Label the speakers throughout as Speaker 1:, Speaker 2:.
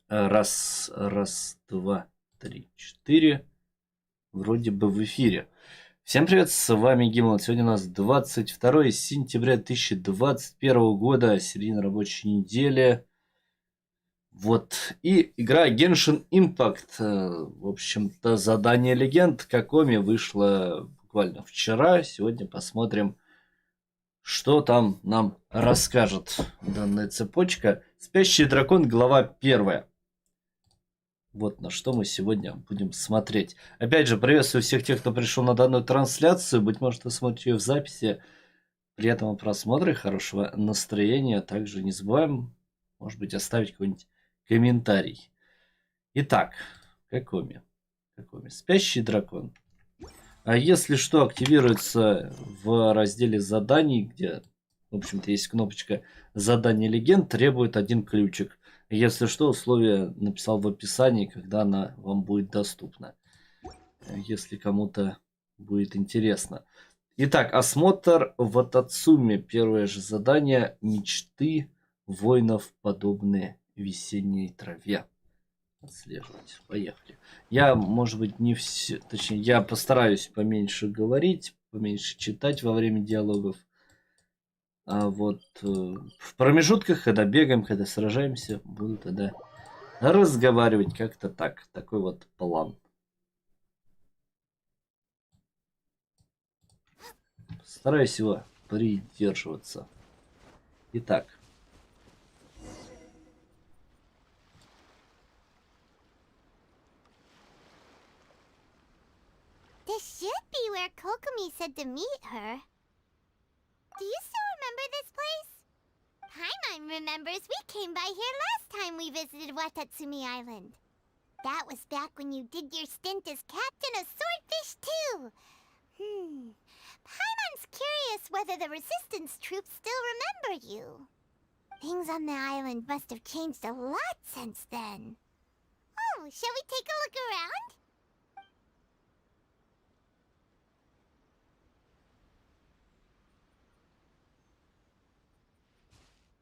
Speaker 1: Раз, два, три, четыре. Вроде бы в эфире. Всем привет, с вами Гимлат. Сегодня у нас 22 сентября 2021 года, середина рабочей недели. Вот. И игра Genshin Impact. В общем-то, задание легенд Кокоми вышло буквально вчера. Сегодня посмотрим, что там нам расскажет данная цепочка. Спящий дракон, глава 1. Вот на что мы сегодня будем смотреть. Опять же, приветствую всех тех, кто пришел на данную трансляцию. Быть может, вы смотрите ее в записи. Приятного просмотра, хорошего настроения. Также не забываем, может быть, оставить какой-нибудь комментарий. Итак, Кокоми. Спящий дракон. А если что, активируется в разделе заданий, где, в общем-то, есть кнопочка «Задание легенд», требует один ключик. Если что, условия написал в описании, когда она вам будет доступна. Если кому-то будет интересно. Итак, осмотр в Атацуме. Первое же задание. Мечты воинов подобны весенней траве. Отслеживать. Поехали. Я, может быть, не все... Точнее, я постараюсь поменьше говорить, поменьше читать во время диалогов. А вот в промежутках, когда бегаем, когда сражаемся, буду тогда разговаривать как-то так. Такой вот план. Стараюсь его придерживаться. Итак.
Speaker 2: This should be where Kokomi said to meet her. Do you still remember this place? Paimon remembers we came by here last time we visited Watatsumi Island. That was back when you did your stint as captain of Swordfish too. Paimon's curious whether the resistance troops still remember you. Things on the island must have changed a lot since then. Oh, shall we take a look around?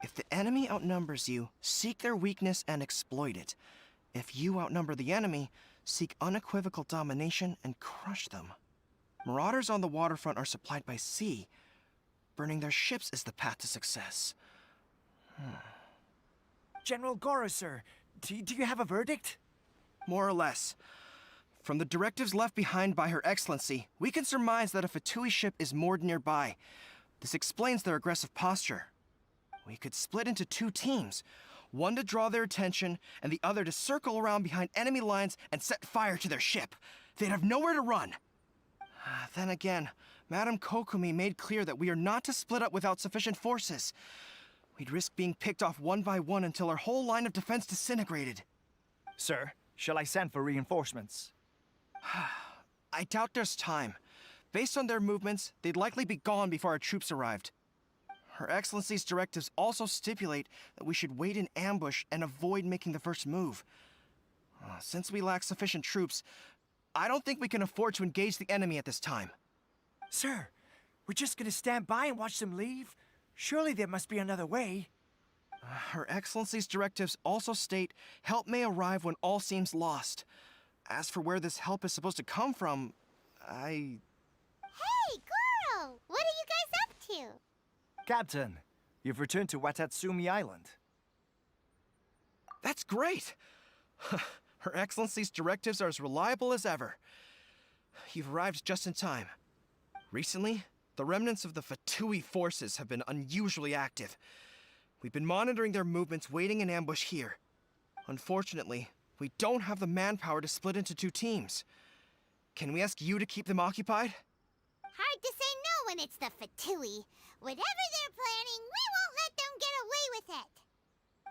Speaker 3: If the enemy outnumbers you, seek their weakness and exploit it. If you outnumber the enemy, seek unequivocal domination and crush them. Marauders on the waterfront are supplied by sea. Burning their ships is the path to success.
Speaker 4: General Goro, sir, do you have a verdict?
Speaker 3: More or less. From the directives left behind by Her Excellency, we can surmise that a Fatui ship is moored nearby. This explains their aggressive posture. We could split into two teams, one to draw their attention, and the other to circle around behind enemy lines and set fire to their ship. They'd have nowhere to run. Then again, Madame Kokomi made clear that we are not to split up without sufficient forces. We'd risk being picked off one by one until our whole line of defense disintegrated.
Speaker 4: Sir, shall I send for reinforcements?
Speaker 3: I doubt there's time. Based on their movements, they'd likely be gone before our troops arrived. Her Excellency's directives also stipulate that we should wait in ambush and avoid making the first move. Since we lack sufficient troops, I don't think we can afford to engage the enemy at this time.
Speaker 4: Sir, we're just gonna stand by and watch them leave? Surely there must be another way.
Speaker 3: Her Excellency's directives also state help may arrive when all seems lost. As for where this help is supposed to come from,
Speaker 2: Hey, Goro! What are you guys up to?
Speaker 4: Captain, you've returned to Watatsumi Island.
Speaker 3: That's great! Her Excellency's directives are as reliable as ever. You've arrived just in time. Recently, the remnants of the Fatui forces have been unusually active. We've been monitoring their movements, waiting in ambush here. Unfortunately, we don't have the manpower to split into two teams. Can we ask you to keep them occupied?
Speaker 2: Hard to say no when it's the Fatui. Whatever they're planning, we won't let them get away with it.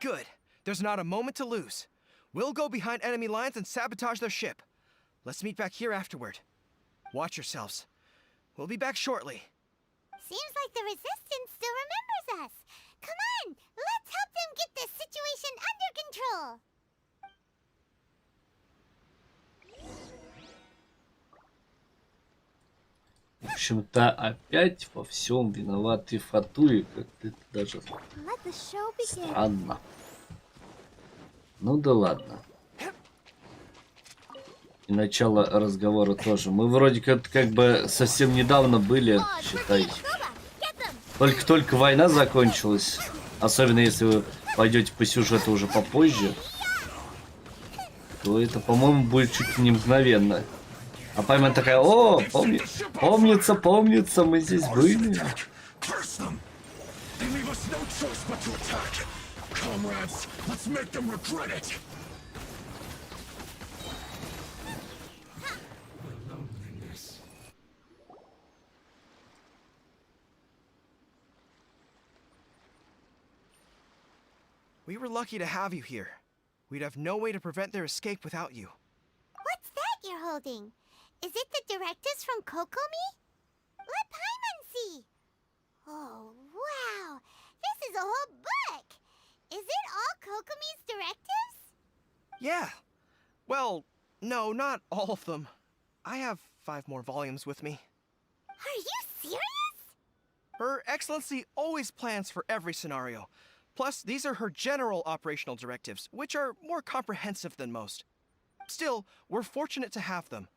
Speaker 3: Good. There's not a moment to lose. We'll go behind enemy lines and sabotage their ship. Let's meet back here afterward. Watch yourselves. We'll be back shortly.
Speaker 2: Seems like the Resistance still remembers us. Come on, let's help them get this situation under control.
Speaker 1: общем-то, опять во всем виноваты Фатуи, как-то это даже
Speaker 2: Let the show begin.
Speaker 1: странно. Ну да ладно. И начало разговора тоже. Мы вроде как бы совсем недавно были, считай. Только-только война закончилась. Особенно если вы пойдете по сюжету уже попозже, то это, по-моему, будет чуть ли не мгновенно. А пойма такая: о, помнится, мы здесь были.
Speaker 3: We were lucky to have you here. We'd have no way to prevent their escape without you.
Speaker 2: What's that you're holding? Is it the directives from Kokomi? Let Paimon see. Oh, wow. This is a whole book. Is it all Kokomi's directives?
Speaker 3: Yeah. Well, no, not all of them. I have 5 more volumes with me.
Speaker 2: Are you serious?
Speaker 3: Her Excellency always plans for every scenario. Plus, these are her general operational directives, which are more comprehensive than most. Still, we're fortunate to have them.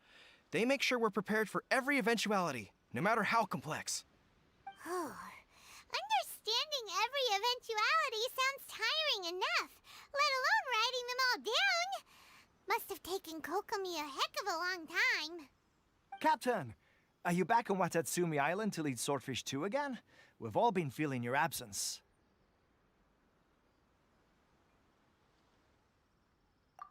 Speaker 3: They make sure we're prepared for every eventuality, no matter how complex.
Speaker 2: Oh, understanding every eventuality sounds tiring enough, let alone writing them all down. Must have taken Kokomi a heck of a long time.
Speaker 4: Captain, are you back on Watatsumi Island to lead Swordfish 2 again? We've all been feeling your absence.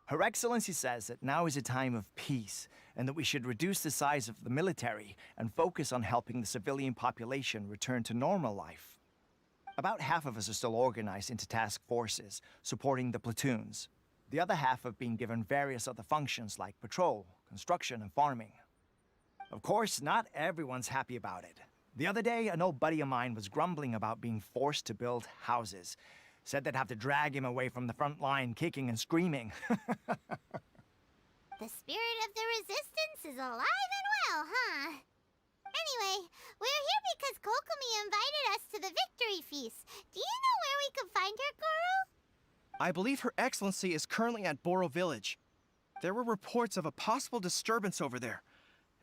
Speaker 4: Her Excellency says that now is a time of peace, and that we should reduce the size of the military and focus on helping the civilian population return to normal life. About half of us are still organized into task forces, supporting the platoons. The other half have been given various other functions like patrol, construction, and farming. Of course, not everyone's happy about it. The other day, an old buddy of mine was grumbling about being forced to build houses. Said they'd have to drag him away from the front line, kicking and screaming.
Speaker 2: The spirit of the resistance is alive and well, huh? Anyway, we're here because Kokomi invited us to the victory feast. Do you know where we can find her, Guru?
Speaker 3: I believe Her Excellency is currently at Boro Village. There were reports of a possible disturbance over there.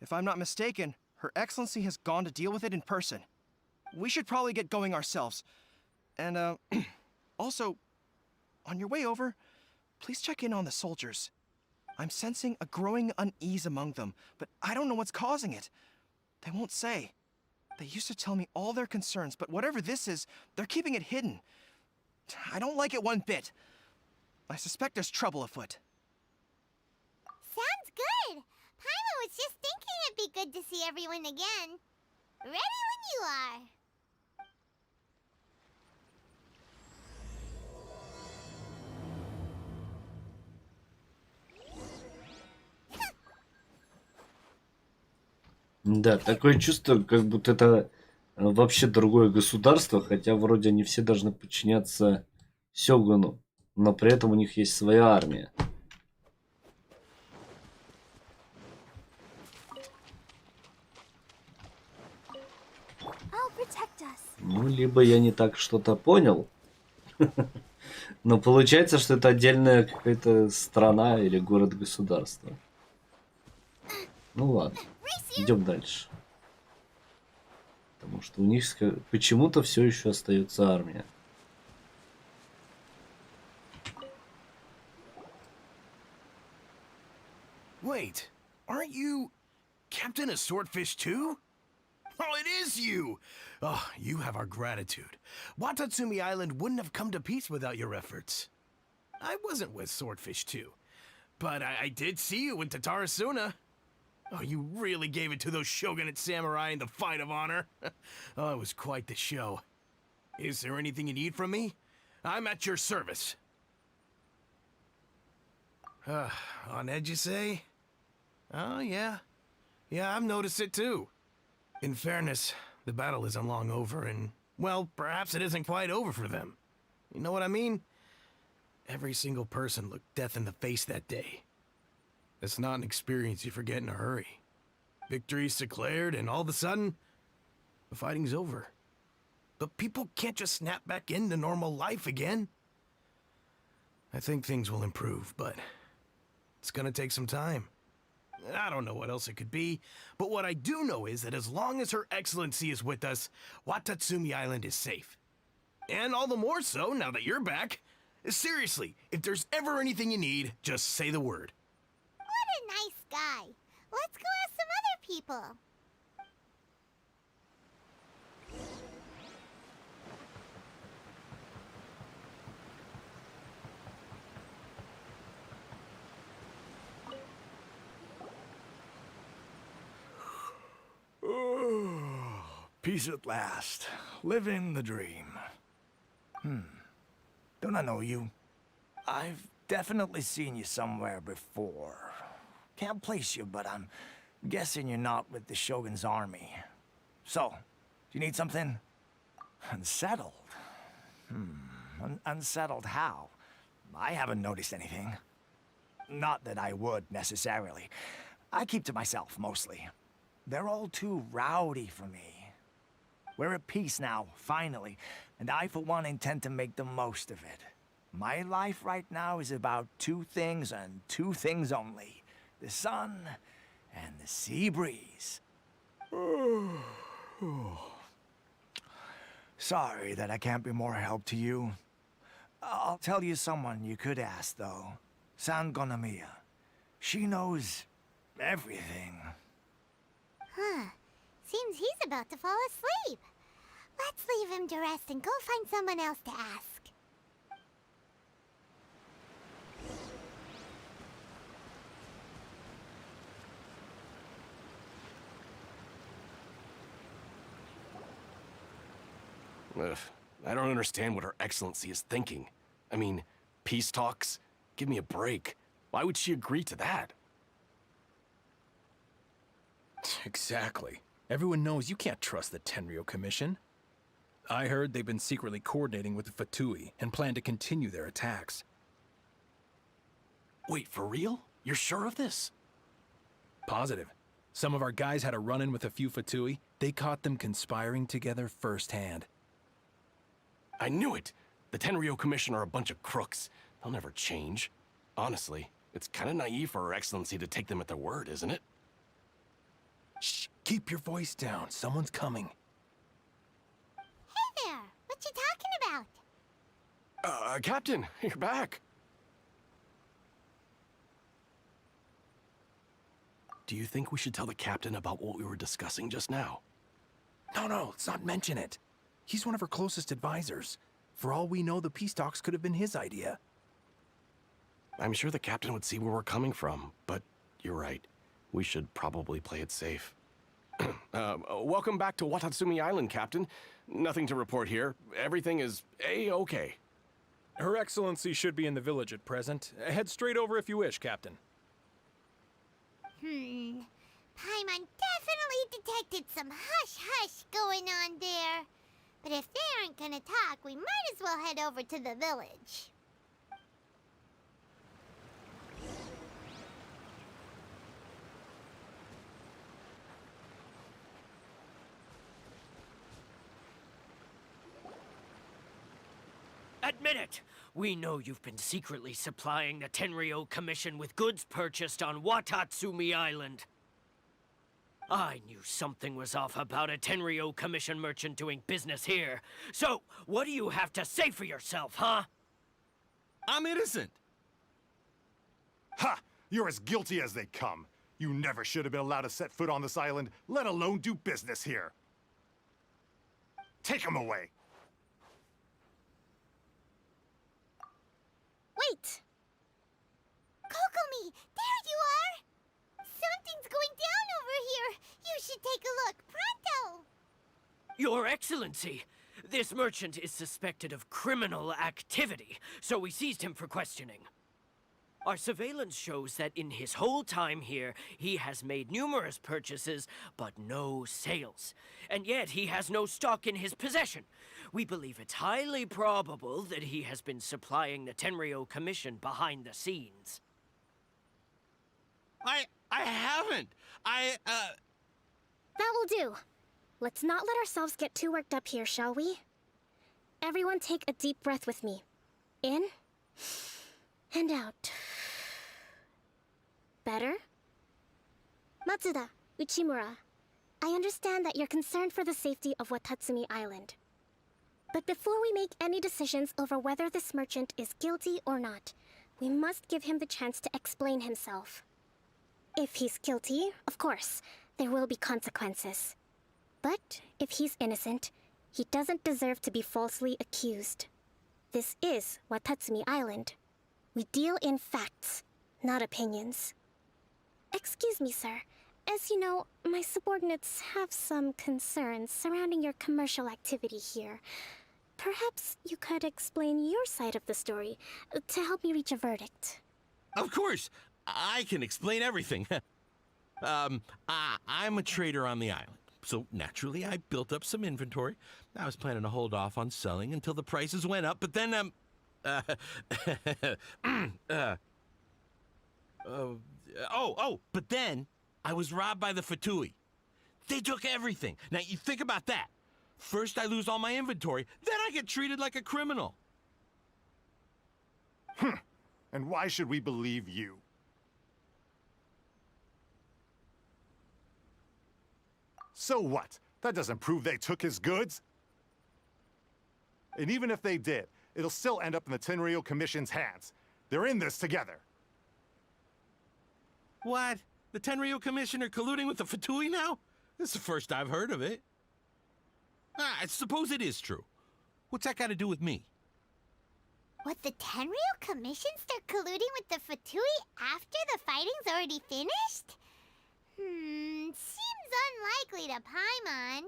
Speaker 3: If I'm not mistaken, Her Excellency has gone to deal with it in person. We should probably get going ourselves. And, also, on your way over, please check in on the soldiers. I'm sensing a growing unease among them, but I don't know what's causing it. They won't say. They used to tell me all their concerns, but whatever this is, they're keeping it hidden. I don't like it one bit. I suspect there's trouble afoot.
Speaker 2: Sounds good. Paimon was just thinking it'd be good to see everyone again. Ready when you are.
Speaker 1: Да, такое чувство, как будто это вообще другое государство, хотя вроде они все должны подчиняться Сёгуну, но при этом у них есть своя армия.
Speaker 2: I'll protect us.
Speaker 1: Ну, либо я не так что-то понял, но получается, что это отдельная какая-то страна или город-государство. Ну ладно, идем дальше. Потому что у них почему-то все еще остается армия.
Speaker 5: Wait, aren't you Captain of Swordfish too? Oh, it is you! Oh, you have our gratitude. Watatsumi Island wouldn't have come to peace without your efforts. I wasn't with Swordfish 2, but I did see you in Tatarasuna. Oh, you really gave it to those shogunate samurai in the fight of honor. Oh, it was quite the show. Is there anything you need from me? I'm at your service. On edge, you say? Oh, yeah. Yeah, I've noticed it too. In fairness, the battle isn't long over, and, well, perhaps it isn't quite over for them. You know what I mean? Every single person looked death in the face that day. It's not an experience you forget in a hurry. Victory's declared, and all of a sudden, the fighting's over. But people can't just snap back into normal life again. I think things will improve, but it's gonna take some time. I don't know what else it could be, but what I do know is that as long as Her Excellency is with us, Watatsumi Island is safe. And all the more so now that you're back. Seriously, if there's ever anything you need, just say the word.
Speaker 2: What a nice guy. Let's go ask some other people.
Speaker 4: Peace at last. Living the dream. Don't I know you? I've definitely seen you somewhere before. Can't place you, but I'm guessing you're not with the Shogun's army. So, do you need something? Unsettled? Unsettled how? I haven't noticed anything. Not that I would, necessarily. I keep to myself, mostly. They're all too rowdy for me. We're at peace now, finally, and I, for one, intend to make the most of it. My life right now is about two things and two things only. The sun and the sea breeze. Sorry that I can't be more help to you. I'll tell you someone you could ask, though. San Gonamiya. She knows everything.
Speaker 2: Huh. Seems he's about to fall asleep. Let's leave him to rest and go find someone else to ask.
Speaker 5: Ugh, I don't understand what Her Excellency is thinking. I mean, peace talks? Give me a break. Why would she agree to that?
Speaker 6: Exactly. Everyone knows you can't trust the Tenryou Commission. I heard they've been secretly coordinating with the Fatui and plan to continue their attacks.
Speaker 5: Wait, for real? You're sure of this?
Speaker 6: Positive. Some of our guys had a run-in with a few Fatui. They caught them conspiring together firsthand.
Speaker 5: I knew it! The Tenryou Commission are a bunch of crooks. They'll never change. Honestly, it's kind of naive for Her Excellency to take them at their word, isn't it?
Speaker 6: Shh! Keep your voice down. Someone's coming.
Speaker 2: Hey there! What you talking about?
Speaker 5: Captain, you're back. Do you think we should tell the captain about what we were discussing just now?
Speaker 6: No, let's not mention it. He's one of our closest advisors. For all we know, the peace talks could have been his idea.
Speaker 5: I'm sure the captain would see where we're coming from, but you're right. We should probably play it safe. Welcome back to Watatsumi Island, Captain. Nothing to report here. Everything is A-okay.
Speaker 6: Her Excellency should be in the village at present. Head straight over if you wish, Captain.
Speaker 2: Paimon definitely detected some hush-hush going on there. But if they aren't gonna talk, we might as well head over to the village.
Speaker 7: Admit it! We know you've been secretly supplying the Tenryou Commission with goods purchased on Watatsumi Island. I knew something was off about a Tenryou Commission merchant doing business here. So, what do you have to say for yourself, huh?
Speaker 8: I'm innocent! Ha! You're as guilty as they come. You never should have been allowed to set foot on this island, let alone do business here. Take him away!
Speaker 2: Wait! Kokomi! There you are! Something's going down over here! You should take a look, pronto!
Speaker 7: Your Excellency! This merchant is suspected of criminal activity, so we seized him for questioning. Our surveillance shows that in his whole time here, he has made numerous purchases, but no sales. And yet he has no stock in his possession. We believe it's highly probable that he has been supplying the Tenryou Commission behind the scenes.
Speaker 8: I haven't!
Speaker 9: That will do. Let's not let ourselves get too worked up here, shall we? Everyone take a deep breath with me. In and out. Better? Matsuda, Uchimura, I understand that you're concerned for the safety of Watatsumi Island. But before we make any decisions over whether this merchant is guilty or not, we must give him the chance to explain himself. If he's guilty, of course, there will be consequences. But if he's innocent, he doesn't deserve to be falsely accused. This is Watatsumi Island. We deal in facts, not opinions. Excuse me, sir. As you know, my subordinates have some concerns surrounding your commercial activity here. Perhaps you could explain your side of the story to help me reach a verdict.
Speaker 5: Of course, I can explain everything. I'm a trader on the island, so naturally I built up some inventory. I was planning to hold off on selling until the prices went up, but then, but then I was robbed by the Fatui. They took everything. Now, you think about that. First I lose all my inventory, then I get treated like a criminal.
Speaker 8: And why should we believe you? So what? That doesn't prove they took his goods. And even if they did, it'll still end up in the Tenryou Commission's hands. They're in this together.
Speaker 5: What? The Tenryou Commission are colluding with the Fatui now? This is the first I've heard of it. I suppose it is true. What's that got to do with me?
Speaker 2: What, the Tenryou Commission start colluding with the Fatui after the fighting's already finished? Seems unlikely to Paimon.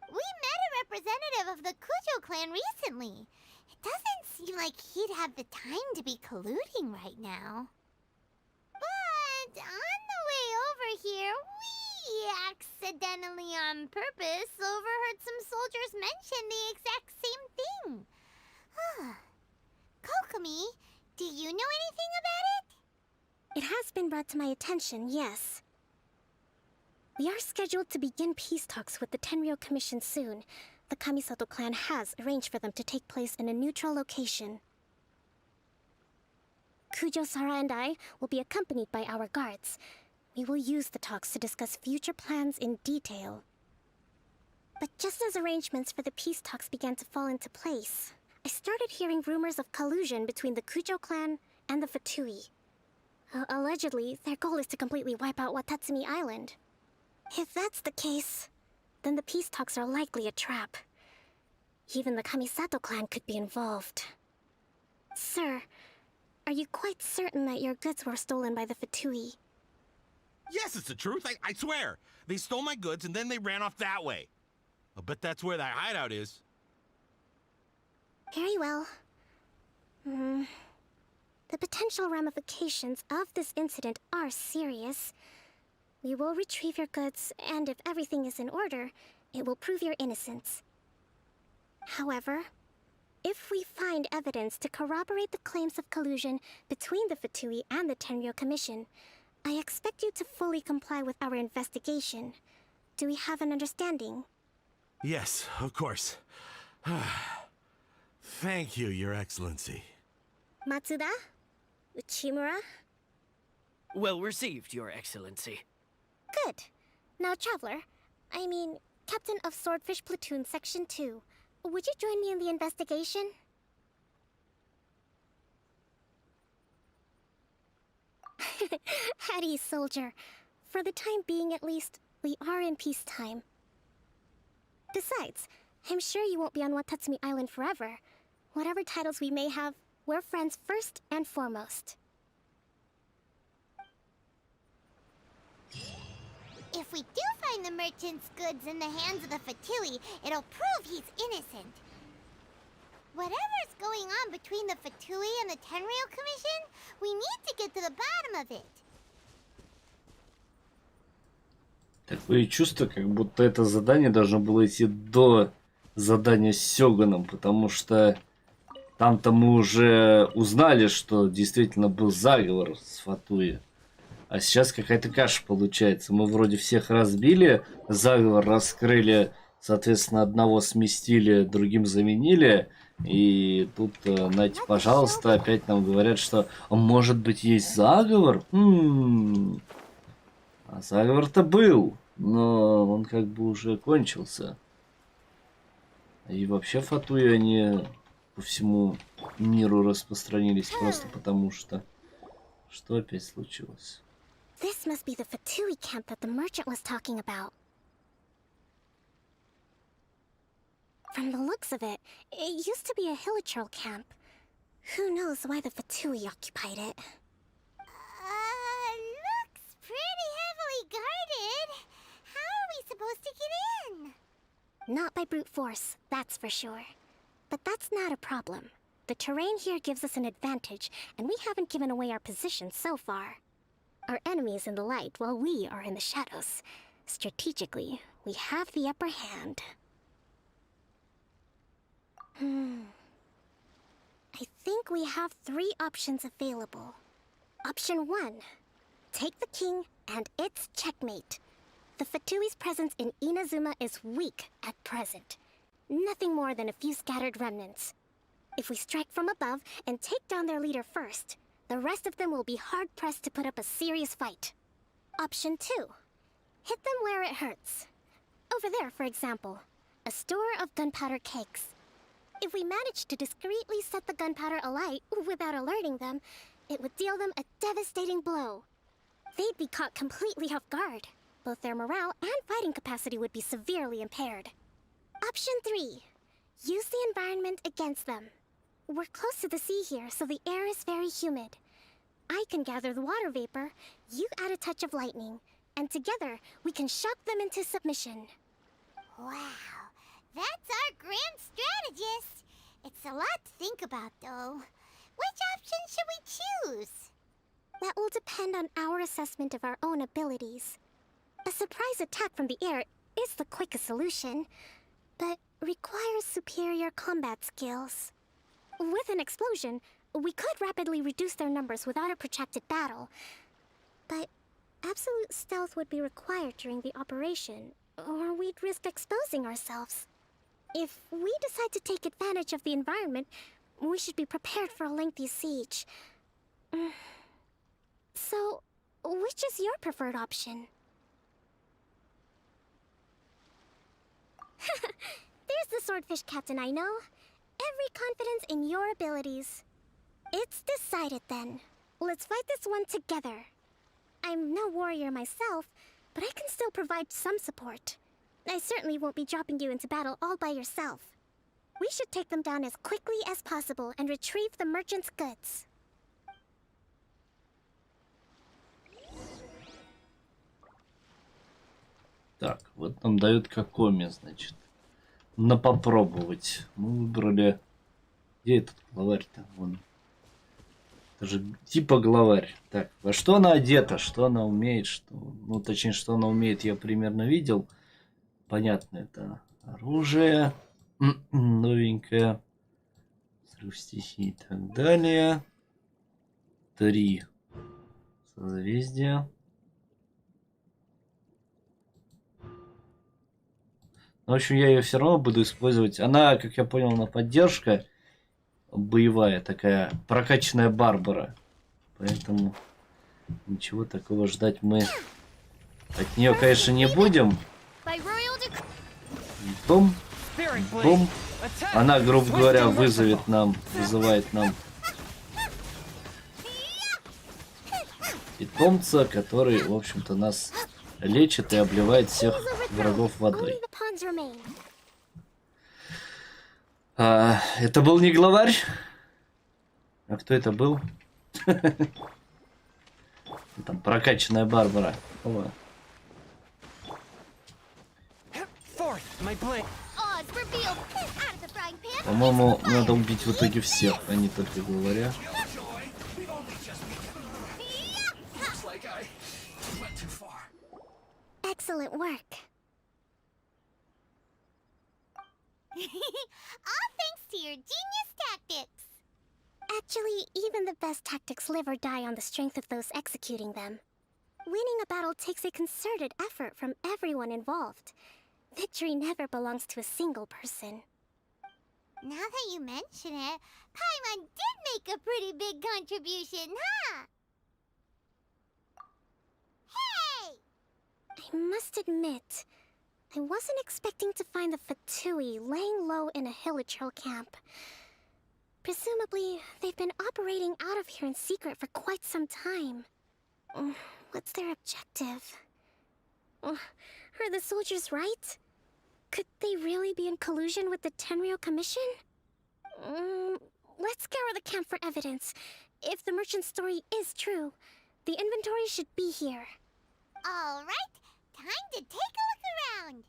Speaker 2: We met a representative of the Kujo clan recently. It doesn't seem like he'd have the time to be colluding right now. But on the way over here, we accidentally on purpose overheard some soldiers mention the exact same thing. Kokomi, do you know anything about it?
Speaker 9: It has been brought to my attention, yes. We are scheduled to begin peace talks with the Tenryou Commission soon. The Kamisato clan has arranged for them to take place in a neutral location. Kujo-Sara and I will be accompanied by our guards. We will use the talks to discuss future plans in detail. But just as arrangements for the peace talks began to fall into place, I started hearing rumors of collusion between the Kujo clan and the Fatui. Allegedly, their goal is to completely wipe out Watatsumi Island. If that's the case, then the peace talks are likely a trap. Even the Kamisato clan could be involved. Sir, are you quite certain that your goods were stolen by the Fatui?
Speaker 5: Yes, it's the truth. I swear. They stole my goods and then they ran off that way. I'll bet that's where that hideout is.
Speaker 9: Very well. The potential ramifications of this incident are serious. We will retrieve your goods, and if everything is in order, it will prove your innocence. However, if we find evidence to corroborate the claims of collusion between the Fatui and the Tenryou Commission, I expect you to fully comply with our investigation. Do we have an understanding?
Speaker 5: Yes, of course. Thank you, Your Excellency.
Speaker 9: Matsuda? Uchimura?
Speaker 7: Well received, Your Excellency.
Speaker 9: Good. Now, Traveler, Captain of Swordfish Platoon Section 2, would you join me in the investigation? At ease, soldier. For the time being, at least, we are in peacetime. Besides, I'm sure you won't be on Watatsumi Island forever. Whatever titles we may have, we're friends first and foremost.
Speaker 2: If we do find the merchant's goods in the hands of the Fatui, it'll prove he's innocent. Whatever's going on between the Fatui and the Tenryou Commission, we need to get to the bottom of it.
Speaker 1: Такое чувство, как будто это задание должно было идти до задания с Сёганом, потому что там-то мы уже узнали, что действительно был заговор с Фатуи. А сейчас какая-то каша получается. Мы вроде всех разбили, заговор раскрыли, соответственно, одного сместили, другим заменили. И тут, знаете, пожалуйста, опять нам говорят, что может быть есть заговор? А заговор-то был, но он как бы уже кончился. И вообще фатуи они по всему миру распространились просто потому что... Что опять случилось?
Speaker 9: This must be the Fatui camp that the merchant was talking about. From the looks of it, it used to be a Hilichurl camp. Who knows why the Fatui occupied it?
Speaker 2: Looks pretty heavily guarded. How are we supposed to get in?
Speaker 9: Not by brute force, that's for sure. But that's not a problem. The terrain here gives us an advantage, and we haven't given away our position so far. Our enemy is in the light, while we are in the shadows. Strategically, we have the upper hand. I think we have 3 options available. Option 1. Take the king, and it's checkmate. The Fatui's presence in Inazuma is weak at present. Nothing more than a few scattered remnants. If we strike from above and take down their leader first, the rest of them will be hard-pressed to put up a serious fight. Option 2. Hit them where it hurts. Over there, for example, a store of gunpowder cakes. If we manage to discreetly set the gunpowder alight without alerting them, it would deal them a devastating blow. They'd be caught completely off guard. Both their morale and fighting capacity would be severely impaired. Option 3. Use the environment against them. We're close to the sea here, so the air is very humid. I can gather the water vapor, you add a touch of lightning, and together we can shock them into submission.
Speaker 2: Wow, that's our grand strategist. It's a lot to think about, though. Which option should we choose?
Speaker 9: That will depend on our assessment of our own abilities. A surprise attack from the air is the quickest solution, but requires superior combat skills. With an explosion, we could rapidly reduce their numbers without a protracted battle, but absolute stealth would be required during the operation, or we'd risk exposing ourselves. If we decide to take advantage of the environment, we should be prepared for a lengthy siege. So, which is your preferred option? There's the swordfish captain I know. Every confidence in your abilities. It's decided then. Let's fight this one together. I'm no warrior myself, but I can still provide some support. I certainly won't be dropping you into battle all by yourself. We should take them down as quickly as possible and retrieve the merchant's goods.
Speaker 1: Так, вот нам дают Кокоми, значит. На попробовать. Мы выбрали... Где этот главарь-то? Вон. Это же типа главарь. Так, во что она одета? Что она умеет? Что... Ну, точнее, что она умеет, я примерно видел. Понятно, это оружие. Новенькое. Взрыв стихий и так далее. 3 созвездия. В общем, я ее все равно буду использовать. Она, как я понял, на поддержка боевая такая, прокачанная Барбара. Поэтому ничего такого ждать мы от нее, конечно, не будем. Бум, бум. Она, грубо говоря, вызывает нам, вызывает нам питомца, который, в общем-то, нас лечит и обливает всех врагов водой. Это был не главарь? А кто это был? Там прокачанная Барбара. О. По-моему, надо убить в итоге всех, а не только главаря.
Speaker 9: Excellent work.
Speaker 2: All thanks to your genius tactics.
Speaker 9: Actually, even the best tactics live or die on the strength of those executing them. Winning a battle takes a concerted effort from everyone involved. Victory never belongs to a single person.
Speaker 2: Now that you mention it, Paimon did make a pretty big contribution, huh? Hey!
Speaker 9: I must admit, I wasn't expecting to find the Fatui laying low in a Hilichurl camp. Presumably, they've been operating out of here in secret for quite some time. What's their objective? Are the soldiers right? Could they really be in collusion with the Tenryou Commission? Let's scour the camp for evidence. If the merchant's story is true, the inventory should be here.
Speaker 2: All right, time to take a look around.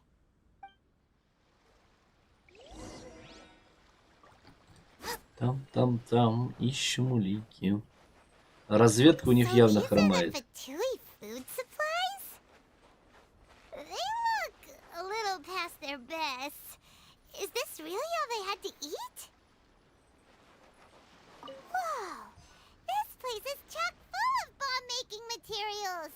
Speaker 1: Там, ищем улики. Разведка у них явно хромает.
Speaker 2: Fatui food supplies? They look a little past their best. Is this really all they had to eat? Whoa! This place is chock full of bomb-making materials.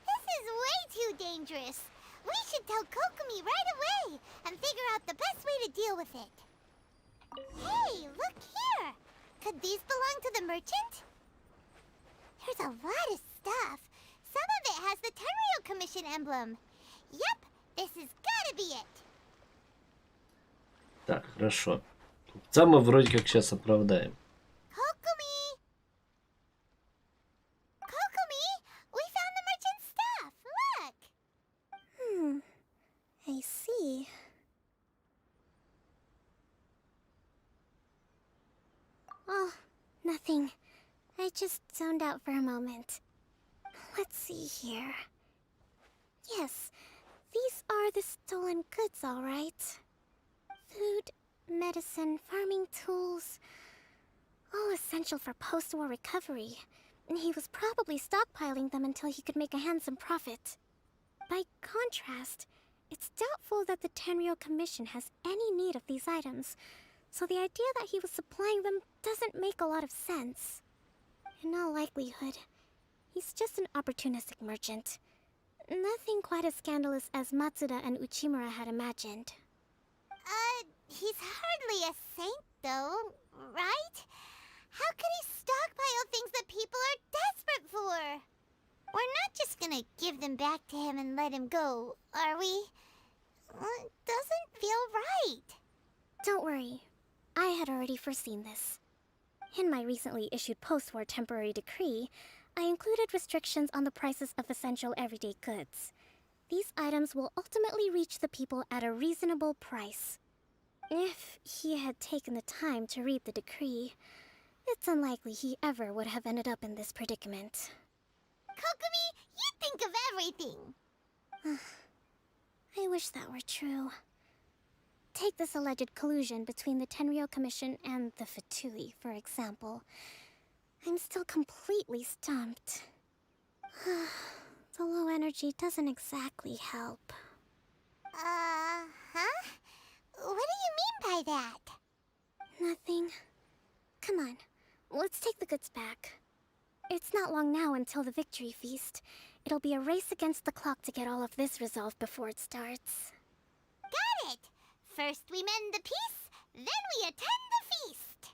Speaker 2: This is way too dangerous. We should tell Kokomi right away and figure out the best way to deal with it. Hey, look here! Could these belong to the merchant? There's a lot of stuff. Some of it has the Tenryou Commission emblem. Yep, this has gotta be it.
Speaker 1: Так, хорошо. Купца мы вроде как сейчас оправдаем.
Speaker 2: Kokomi! Kokomi, we found the merchant's stuff. Look!
Speaker 9: I see. Oh, nothing. I just zoned out for a moment. Let's see here. Yes, these are the stolen goods, all right. Food, medicine, farming tools. All essential for post-war recovery. He was probably stockpiling them until he could make a handsome profit. By contrast, it's doubtful that the Tenryou Commission has any need of these items, so the idea that he was supplying them doesn't make a lot of sense. In all likelihood, he's just an opportunistic merchant. Nothing quite as scandalous as Matsuda and Uchimura had imagined.
Speaker 2: He's hardly a saint, though, right? How could he stockpile things that people are desperate for? We're not just gonna give them back to him and let him go, are we? It doesn't feel right.
Speaker 9: Don't worry. I had already foreseen this. In my recently issued post-war temporary decree, I included restrictions on the prices of essential everyday goods. These items will ultimately reach the people at a reasonable price. If he had taken the time to read the decree, it's unlikely he ever would have ended up in this predicament.
Speaker 2: Kokomi, you think of everything.
Speaker 9: I wish that were true. Take this alleged collusion between the Tenryou Commission and the Fatui, for example. I'm still completely stumped. The low energy doesn't exactly help.
Speaker 2: Huh? What do you mean by that?
Speaker 9: Nothing. Come on, let's take the goods back. It's not long now until the victory feast. It'll be a race against the clock to get all of this resolved before it starts.
Speaker 2: Got it! First we mend the peace, then we attend the feast.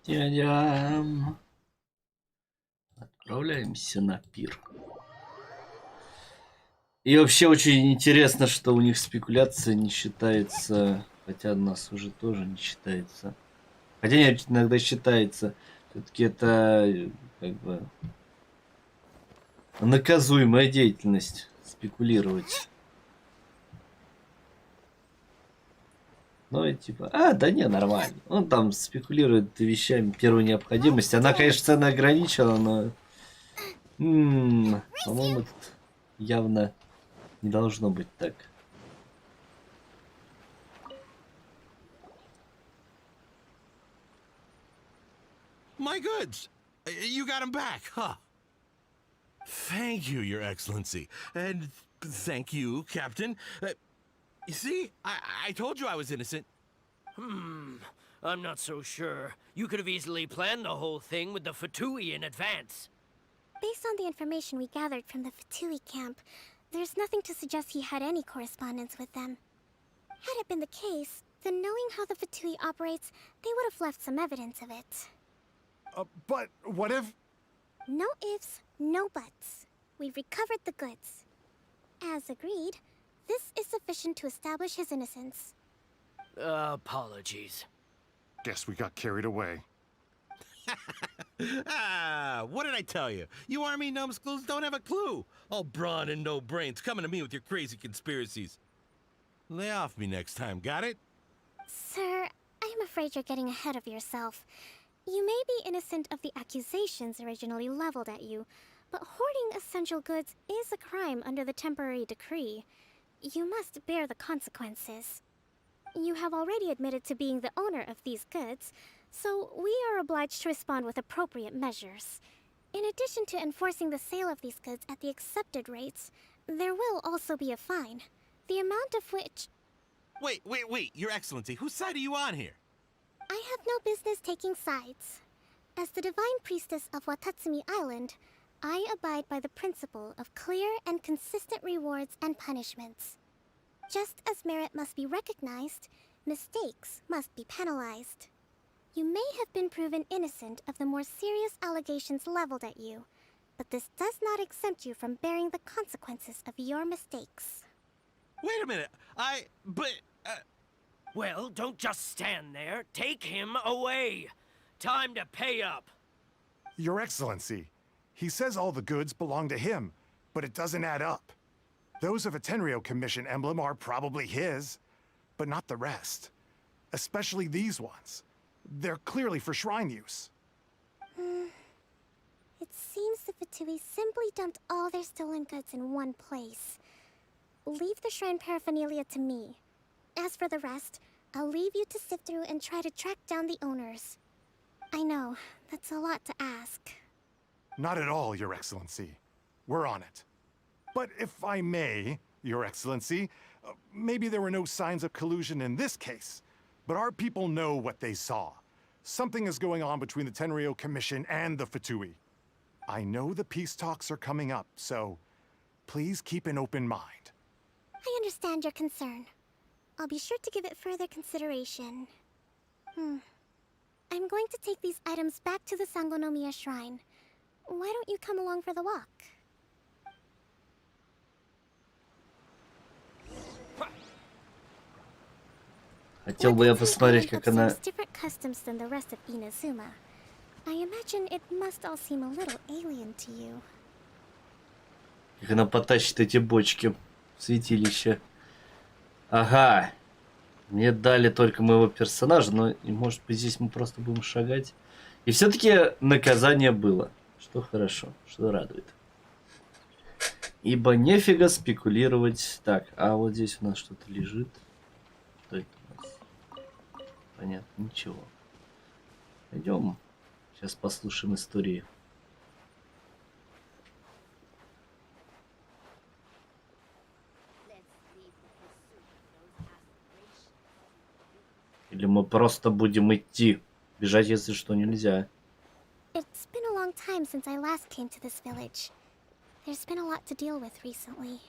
Speaker 1: Дядям. Отправляемся на пир. И вообще очень интересно, что у них спекуляция не считается, хотя у нас уже тоже не считается. Хотя нет, иногда считается. Все-таки это как бы наказуемая деятельность спекулировать. Ну и типа, да не, нормально. Он там спекулирует вещами первой необходимости. Она, конечно, цены ограничена, но по-моему, тут явно не должно быть так.
Speaker 5: My goods! You got them back, huh? Thank you, Your Excellency. And thank you, Captain. You see, I told you I was innocent.
Speaker 7: I'm not so sure. You could have easily planned the whole thing with the Fatui in advance.
Speaker 9: Based on the information we gathered from the Fatui camp, there's nothing to suggest he had any correspondence with them. Had it been the case, then knowing how the Fatui operates, they would have left some evidence of it.
Speaker 8: But what if...
Speaker 9: No ifs, no buts. We've recovered the goods. As agreed, this is sufficient to establish his innocence.
Speaker 7: Apologies.
Speaker 8: Guess we got carried away.
Speaker 10: What did I tell you? You army numbskulls don't have a clue. All brawn and no brains coming to me with your crazy conspiracies. Lay off me next time, got it?
Speaker 9: Sir, I'm afraid you're getting ahead of yourself. You may be innocent of the accusations originally leveled at you, but hoarding essential goods is a crime under the temporary decree. You must bear the consequences. You have already admitted to being the owner of these goods, so we are obliged to respond with appropriate measures. In addition to enforcing the sale of these goods at the accepted rates, there will also be a fine, the amount of which...
Speaker 10: Wait, Your Excellency, whose side are you on here?
Speaker 9: I have no business taking sides. As the Divine Priestess of Watatsumi Island, I abide by the principle of clear and consistent rewards and punishments. Just as merit must be recognized, mistakes must be penalized. You may have been proven innocent of the more serious allegations leveled at you, but this does not exempt you from bearing the consequences of your mistakes.
Speaker 10: Wait a minute,
Speaker 7: Well, don't just stand there. Take him away. Time to pay up.
Speaker 8: Your Excellency, he says all the goods belong to him, but it doesn't add up. Those of a Tenryou Commission emblem are probably his, but not the rest. Especially these ones. They're clearly for shrine use.
Speaker 9: It seems the Fatui simply dumped all their stolen goods in one place. Leave the shrine paraphernalia to me. As for the rest, I'll leave you to sift through and try to track down the owners. I know, that's a lot to ask.
Speaker 8: Not at all, Your Excellency. We're on it. But if I may, Your Excellency, maybe there were no signs of collusion in this case, but our people know what they saw. Something is going on between the Tenryou Commission and the Fatui. I know the peace talks are coming up, so please keep an open mind.
Speaker 9: I understand your concern. I'll be sure to give it further consideration. I'm going to take these items back to the Sangonomiya Shrine. Why don't you come along for the walk?
Speaker 1: Хотел бы я посмотреть, как она...
Speaker 9: different customs than the rest of Inazuma. I imagine it must all seem a little alien to you.
Speaker 1: Как она потащит эти бочки в святилище. Ага. Мне дали только моего персонажа, но, может быть, здесь мы просто будем шагать. И все-таки наказание было. Что хорошо, что радует. Ибо нефига спекулировать. Так, а вот здесь у нас что-то лежит. Что это у нас? Понятно, ничего. Пойдем. Сейчас послушаем истории. Или мы просто будем идти. Бежать, если что, нельзя.
Speaker 9: It's been a long time since I last came to this village. There's been a lot to deal with recently.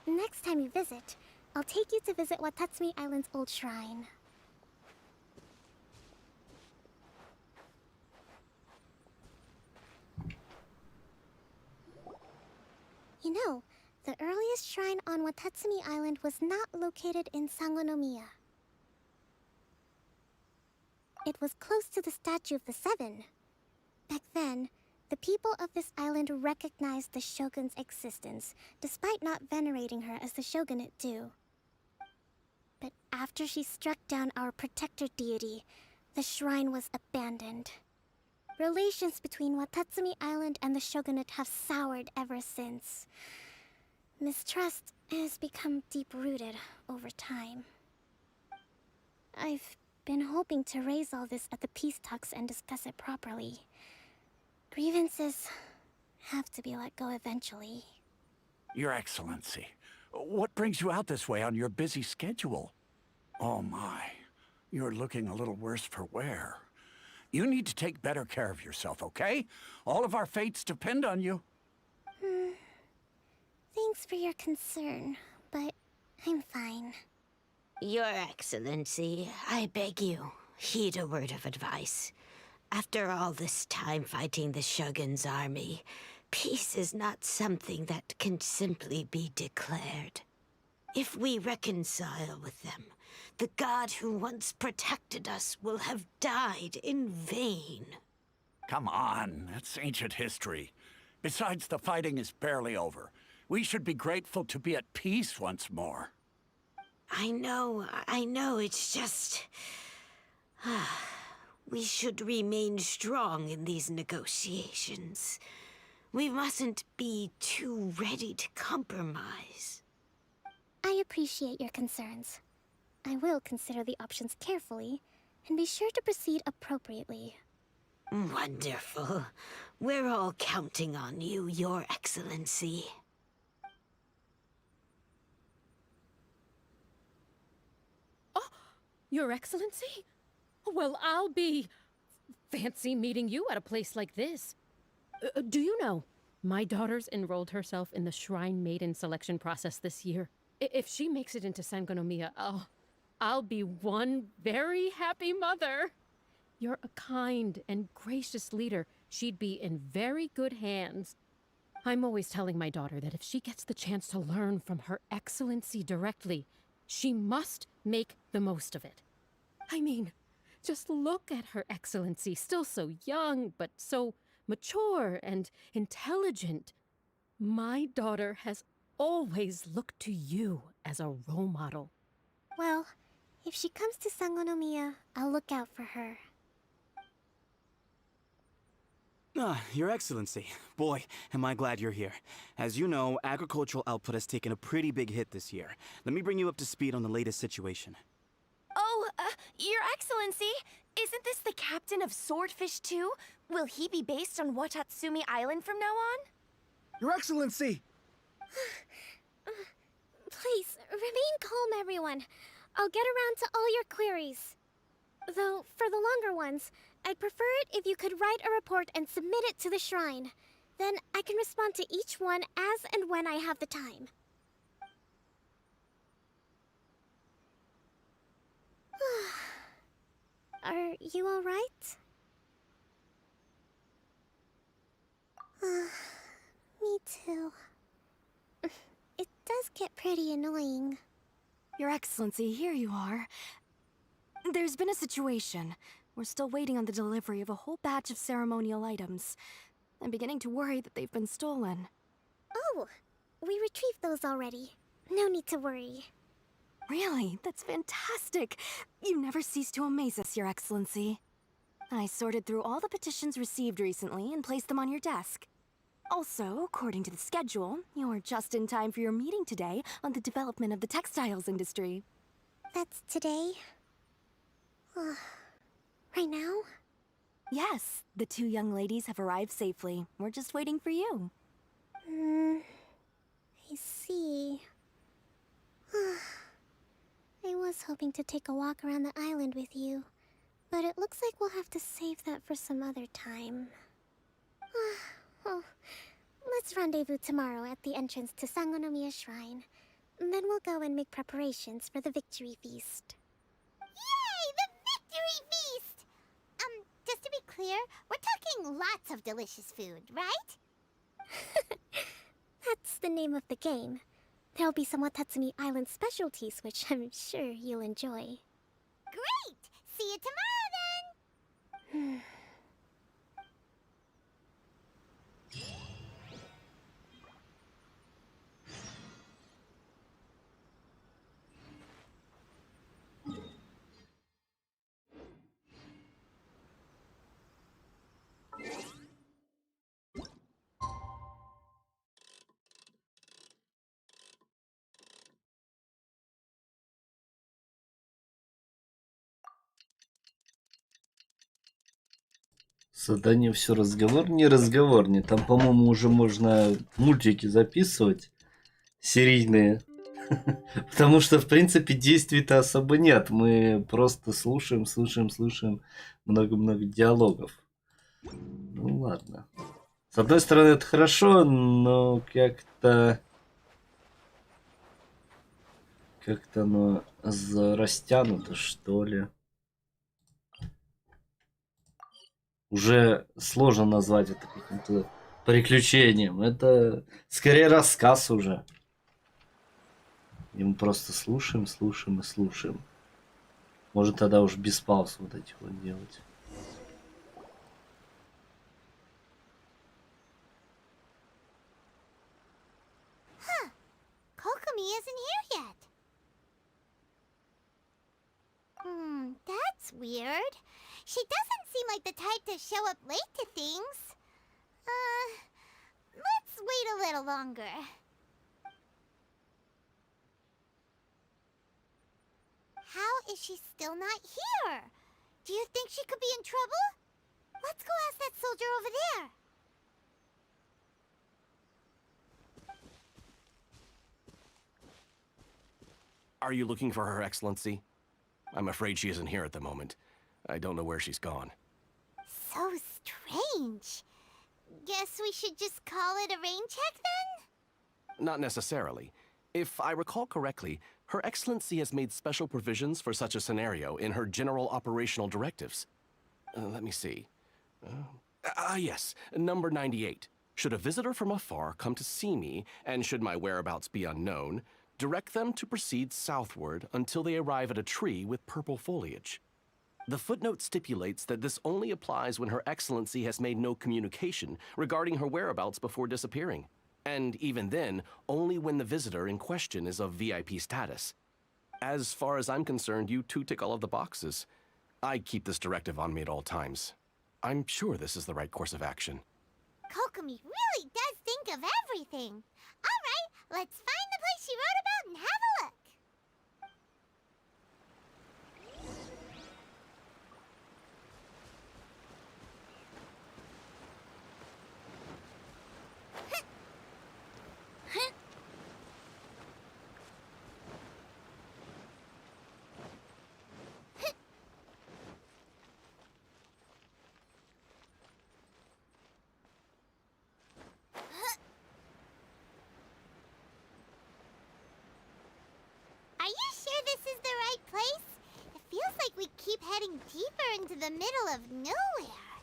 Speaker 9: Next time you visit, I'll take you to visit Watatsumi Island's old shrine. You know, the earliest shrine on Watatsumi Island was not located in Sangonomiya. It was close to the Statue of the Seven. Back then, the people of this island recognized the shogun's existence, despite not venerating her as the shogunate do. But after she struck down our protector deity, the shrine was abandoned. Relations between Watatsumi Island and the shogunate have soured ever since. Mistrust has become deep-rooted over time. I've been hoping to raise all this at the peace talks and discuss it properly. Grievances have to be let go eventually.
Speaker 11: Your Excellency, what brings you out this way on your busy schedule? Oh my, You're looking a little worse for wear. You need to take better care of yourself, okay? All of our fates depend on you.
Speaker 9: Thanks for your concern, but I'm fine.
Speaker 12: Your Excellency, I beg you, heed a word of advice. After all this time fighting the Shogun's army, peace is not something that can simply be declared. If we reconcile with them, the god who once protected us will have died in vain.
Speaker 11: Come on, that's ancient history. Besides, the fighting is barely over. We should be grateful to be at peace once more.
Speaker 12: I know, it's just... we should remain strong in these negotiations. We mustn't be too ready to compromise.
Speaker 9: I appreciate your concerns. I will consider the options carefully, and be sure to proceed appropriately.
Speaker 12: Wonderful. We're all counting on you, Your Excellency.
Speaker 13: Oh, Your Excellency? Well, I'll be... fancy meeting you at a place like this. Do you know, my daughter's enrolled herself in the Shrine Maiden selection process this year. If she makes it into Sangonomiya, I'll be one very happy mother. You're a kind and gracious leader. She'd be in very good hands. I'm always telling my daughter that if she gets the chance to learn from Her Excellency directly, she must make the most of it. I mean, just look at Her Excellency, still so young, but so mature and intelligent. My daughter has always looked to you as a role model.
Speaker 9: Well, if she comes to Sangonomiya, I'll look out for her.
Speaker 14: Your Excellency. Boy, am I glad you're here. As you know, agricultural output has taken a pretty big hit this year. Let me bring you up to speed on the latest situation.
Speaker 15: Oh, Your Excellency, isn't this the captain of Swordfish 2? Will he be based on Watatsumi Island from now on?
Speaker 14: Your Excellency!
Speaker 9: Please, remain calm, everyone. I'll get around to all your queries. Though, for the longer ones, I'd prefer it if you could write a report and submit it to the shrine. Then I can respond to each one as and when I have the time. Are you all right? Me too. It does get pretty annoying.
Speaker 15: Your Excellency, here you are. There's been a situation. We're still waiting on the delivery of a whole batch of ceremonial items. I'm beginning to worry that they've been stolen.
Speaker 9: Oh, we retrieved those already. No need to worry.
Speaker 15: Really? That's fantastic. You never cease to amaze us, Your Excellency. I sorted through all the petitions received recently and placed them on your desk. Also, according to the schedule, you're just in time for your meeting today on the development of the textiles industry.
Speaker 9: That's today? Right now?
Speaker 15: Yes, the two young ladies have arrived safely. We're just waiting for you.
Speaker 9: I see. I was hoping to take a walk around the island with you, but it looks like we'll have to save that for some other time. Well, let's rendezvous tomorrow at the entrance to Sangonomiya Shrine. Then we'll go and make preparations for the victory feast.
Speaker 2: Yay! The victory feast! Just to be clear, we're talking lots of delicious food, right?
Speaker 9: That's the name of the game. There'll be some Watatsumi Island specialties, which I'm sure you'll enjoy.
Speaker 2: Great! See you tomorrow then!
Speaker 1: Задание все разговор, не разговорнее. Там, по-моему, уже можно мультики записывать серийные. Потому что, в принципе, действий-то особо нет. Мы просто слушаем, много-много диалогов. Ну ладно. С одной стороны, это хорошо, но как-то оно растянуто, что ли. Уже сложно назвать это каким-то приключением. Это скорее рассказ уже. И мы просто слушаем и слушаем. Может, тогда уж без пауз вот этих вот делать.
Speaker 2: Kokomi isn't here yet. That's weird. She doesn't seem like the type to show up late to things. Let's wait a little longer. How is she still not here? Do you think she could be in trouble? Let's go ask that soldier over there.
Speaker 16: Are you looking for Her Excellency? I'm afraid she isn't here at the moment. I don't know where she's gone.
Speaker 2: So strange. Guess we should just call it a rain check then?
Speaker 16: Not necessarily. If I recall correctly, Her Excellency has made special provisions for such a scenario in her general operational directives. Let me see. Yes, number 98. Should a visitor from afar come to see me, and should my whereabouts be unknown, direct them to proceed southward until they arrive at a tree with purple foliage. The footnote stipulates that this only applies when Her Excellency has made no communication regarding her whereabouts before disappearing. And even then, only when the visitor in question is of VIP status. As far as I'm concerned, you two tick all of the boxes. I keep this directive on me at all times. I'm sure this is the right course of action.
Speaker 2: Kokomi really does think of everything. All right, let's find the place she wrote about and have a look. Are you sure this is the right place? It feels like we keep heading deeper into the middle of nowhere.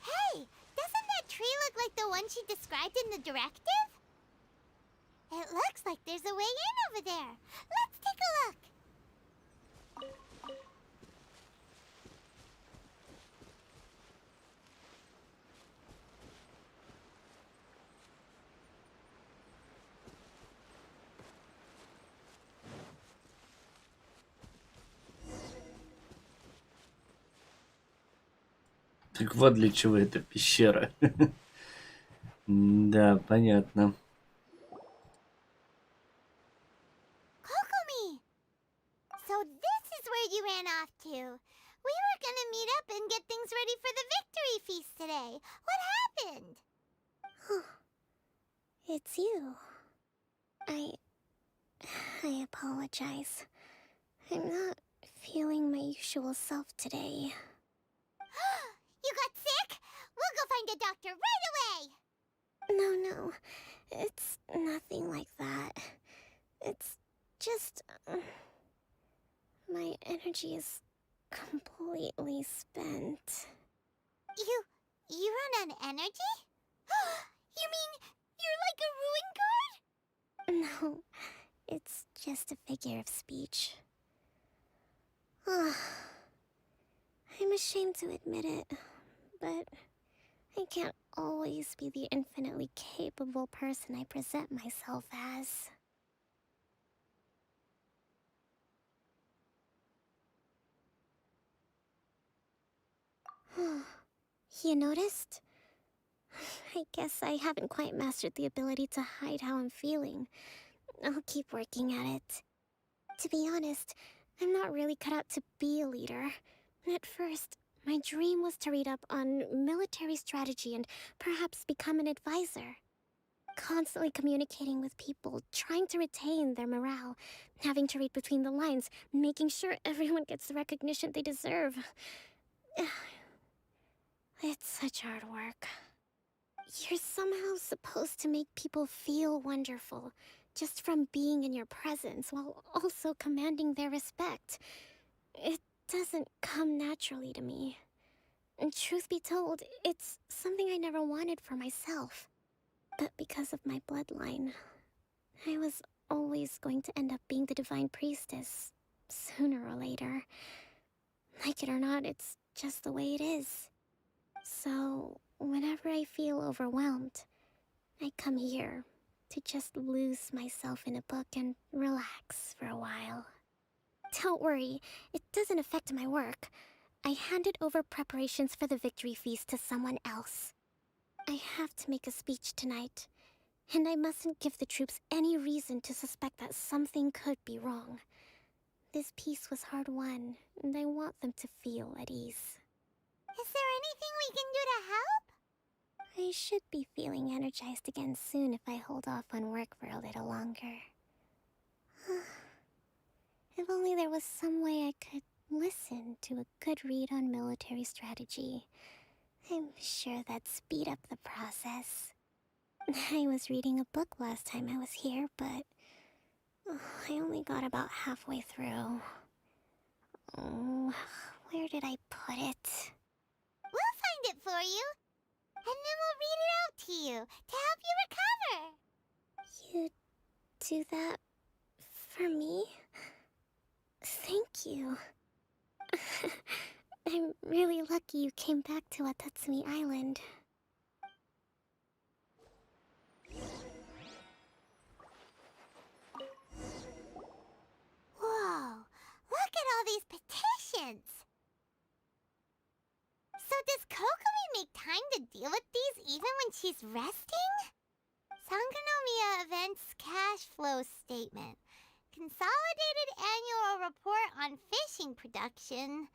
Speaker 2: Hey, doesn't that tree look like the one she described in the directive? It looks like there's a way in over there. Let's take a look.
Speaker 1: Так вот для чего эта пещера. Да, понятно.
Speaker 2: Kokomi! So this is where you ran off to. We were gonna meet up and get things ready for the victory feast today. What happened?
Speaker 9: It's you. I apologize. I'm not feeling my usual self today.
Speaker 2: You got sick? We'll go find a doctor right away!
Speaker 9: No. It's nothing like that. It's just... my energy is completely spent.
Speaker 2: You run on energy? You mean you're like a ruin guard?
Speaker 9: No, it's just a figure of speech. I'm ashamed to admit it, but I can't always be the infinitely capable person I present myself as. You noticed? I guess I haven't quite mastered the ability to hide how I'm feeling. I'll keep working at it. To be honest, I'm not really cut out to be a leader. At first, my dream was to read up on military strategy and perhaps become an advisor. constantly communicating with people, trying to retain their morale, having to read between the lines, making sure everyone gets the recognition they deserve. It's such hard work. You're somehow supposed to make people feel wonderful, just from being in your presence, while also commanding their respect. It doesn't come naturally to me. And truth be told, it's something I never wanted for myself. But because of my bloodline, I was always going to end up being the Divine Priestess, sooner or later. Like it or not, it's just the way it is. So, whenever I feel overwhelmed, I come here to just lose myself in a book and relax for a while. Don't worry, it doesn't affect my work. I handed over preparations for the victory feast to someone else. I have to make a speech tonight, and I mustn't give the troops any reason to suspect that something could be wrong. This peace was hard won, and I want them to feel at ease.
Speaker 2: Is there anything we can do to help?
Speaker 9: I should be feeling energized again soon if I hold off on work for a little longer. If only there was some way I could listen to a good read on military strategy. I'm sure that'd speed up the process. I was reading a book last time I was here, but I only got about halfway through. Where did I put it?
Speaker 2: We'll find it for you, and then we'll read it out to you to help you recover.
Speaker 9: You do that for me? Thank you. I'm really lucky you came back to Watatsumi Island.
Speaker 2: Whoa, look at all these petitions! So does Kokomi make time to deal with these even when she's resting? Sangonomiya Events Cash Flow Statement. Consolidated Annual Report on Fishing Production.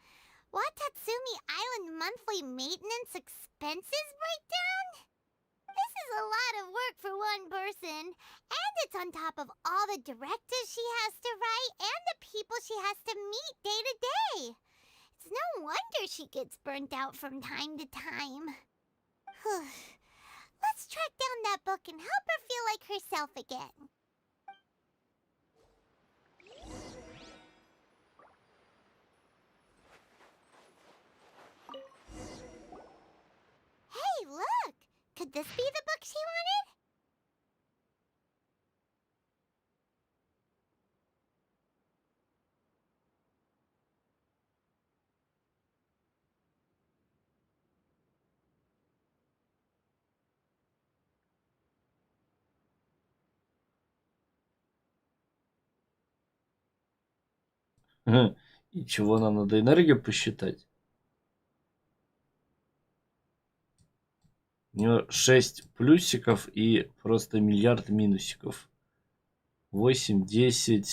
Speaker 2: Watatsumi Island Monthly Maintenance Expenses Breakdown? This is a lot of work for one person, and it's on top of all the directives she has to write and the people she has to meet day to day. It's no wonder she gets burnt out from time to time. Let's track down that book and help her feel like herself again. Hey, look! Could this be the book she wanted?
Speaker 1: И чего нам надо энергию посчитать? У него 6 плюсиков и просто миллиард минусиков. 8, 10,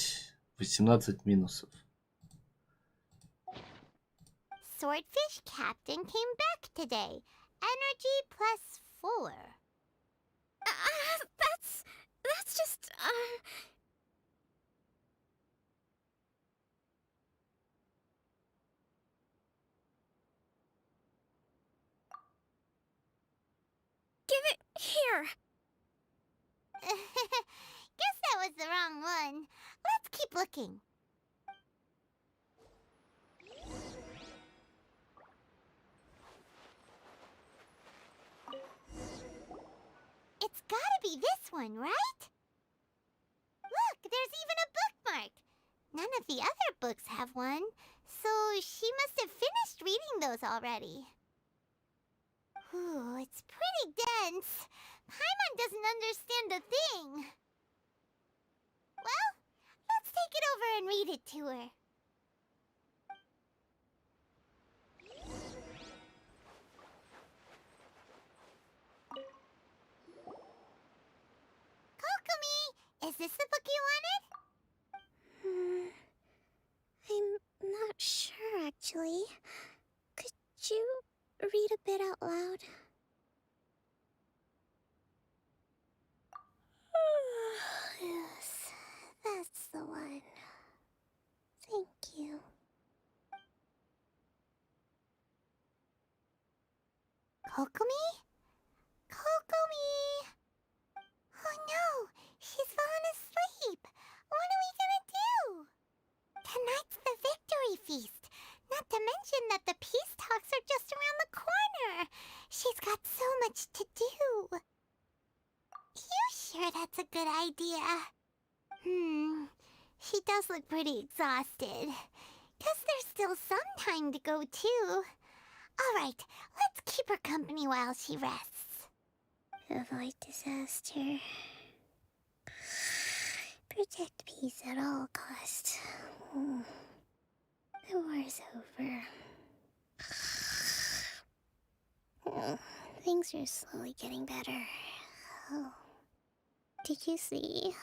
Speaker 1: 18 минусов.
Speaker 2: Swordfish Captain came back today. Energy plus 4.
Speaker 9: That's just, Give it here!
Speaker 2: Guess that was the wrong one. Let's keep looking. It's gotta be this one, right? Look, there's even a bookmark. None of the other books have one, so she must have finished reading those already. Ooh, it's pretty dense. Paimon doesn't understand a thing. Well, let's take it over and read it to her. Kokomi, is this the book you wanted?
Speaker 9: I'm not sure, actually. Could you read a bit out loud?
Speaker 2: Tonight's the victory feast. Not to mention that the peace talks are just around the corner. She's got so much to do. You sure that's a good idea? She does look pretty exhausted. Guess there's still some time to go, too. All right, let's keep her company while she rests. Avoid disaster. Protect peace at all costs. The war's over. Things are slowly getting better. Oh. Did you see?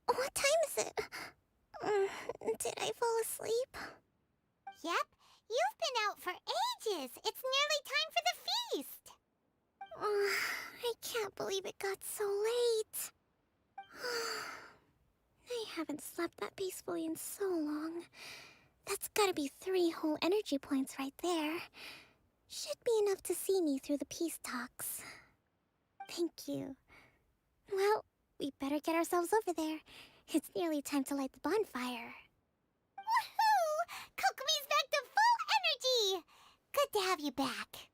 Speaker 2: What time is it? Did I fall asleep? Yep, you've been out for ages. It's nearly time for the feast. I can't believe it got so late. I haven't slept that peacefully in so long. That's gotta be 3 whole energy points right there. Should be enough to see me through the peace talks. Thank you. Well, we better get ourselves over there. It's nearly time to light the bonfire. Woohoo! Kokomi's back to full energy! Good to have you back.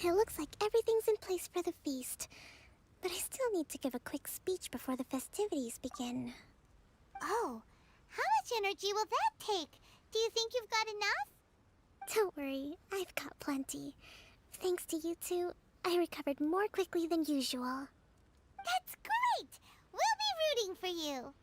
Speaker 2: It looks like everything's in place for the feast, but I still need to give a quick speech before the festivities begin. Oh, how much energy will that take? Do you think you've got enough? Don't worry, I've got plenty. Thanks to you two, I recovered more quickly than usual. That's great! We'll be rooting for you!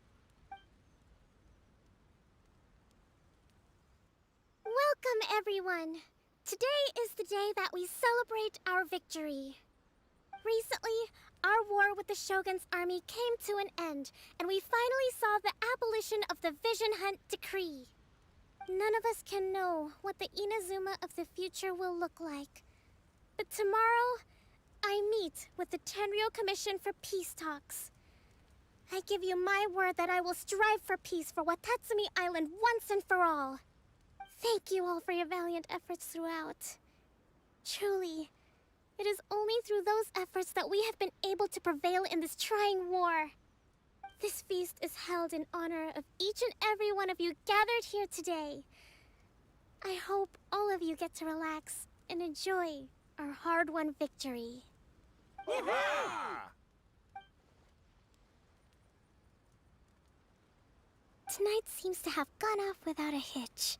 Speaker 2: Welcome, everyone! Today is the day that we celebrate our victory. Recently, our war with the Shogun's army came to an end, and we finally saw the abolition of the Vision Hunt Decree. None of us can know what the Inazuma of the future will look like. But tomorrow, I meet with the Tenryou Commission for peace talks. I give you my word that I will strive for peace for Watatsumi Island once and for all. Thank you all for your valiant efforts throughout. Truly, it is only through those efforts that we have been able to prevail in this trying war. This feast is held in honor of each and every one of you gathered here today. I hope all of you get to relax and enjoy our hard-won victory. Tonight seems to have gone off without a hitch.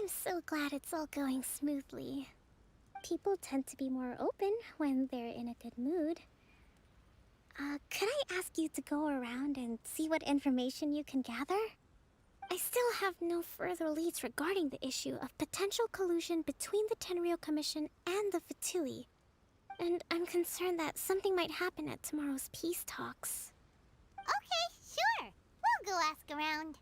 Speaker 2: I'm so glad it's all going smoothly. People tend to be more open when they're in a good mood. Could I ask you to go around and see what information you can gather? I still have no further leads regarding the issue of potential collusion between the Tenryou Commission and the Fatui. And I'm concerned that something might happen at tomorrow's peace talks. Okay, sure. We'll go ask around.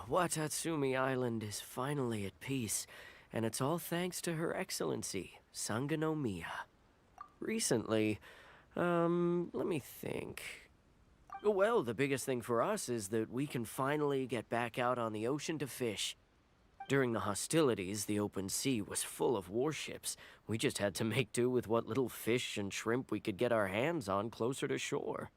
Speaker 7: Watatsumi Island is finally at peace, and it's all thanks to Her Excellency, Sangonomiya. Recently, let me think. Well, the biggest thing for us is that we can finally get back out on the ocean to fish. During the hostilities, the open sea was full of warships. We just had to make do with what little fish and shrimp we could get our hands on closer to shore.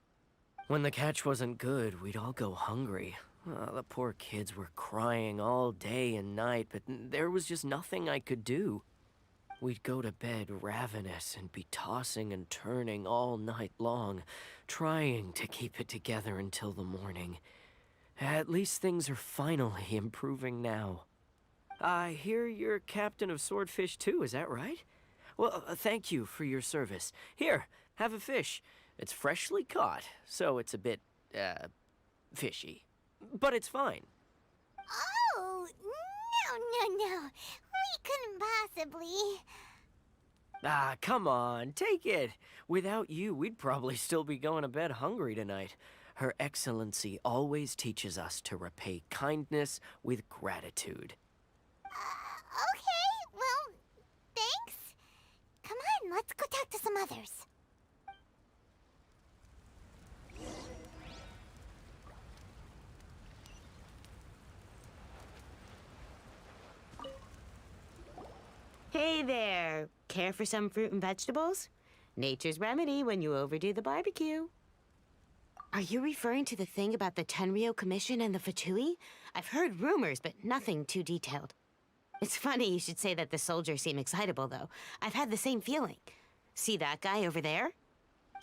Speaker 7: When the catch wasn't good, we'd all go hungry. The poor kids were crying all day and night, but there was just nothing I could do. We'd go to bed ravenous and be tossing and turning all night long, trying to keep it together until the morning. At least things are finally improving now. I hear you're captain of Swordfish too, is that right? Well, thank you for your service. Here, have a fish. It's freshly caught, so it's a bit fishy. But it's fine.
Speaker 2: Oh, no. We couldn't possibly.
Speaker 7: Ah, come on, take it. Without you, we'd probably still be going to bed hungry tonight. Her Excellency always teaches us to repay kindness with gratitude.
Speaker 2: Okay, well, thanks. Come on, let's go talk to some others.
Speaker 12: Hey there! Care for some fruit and vegetables? Nature's remedy when you overdo the barbecue. Are you referring to the thing about the Tenryou Commission and the Fatui? I've heard rumors, but nothing too detailed. It's funny you should say that the soldiers seem excitable, though. I've had the same feeling. See that guy over there?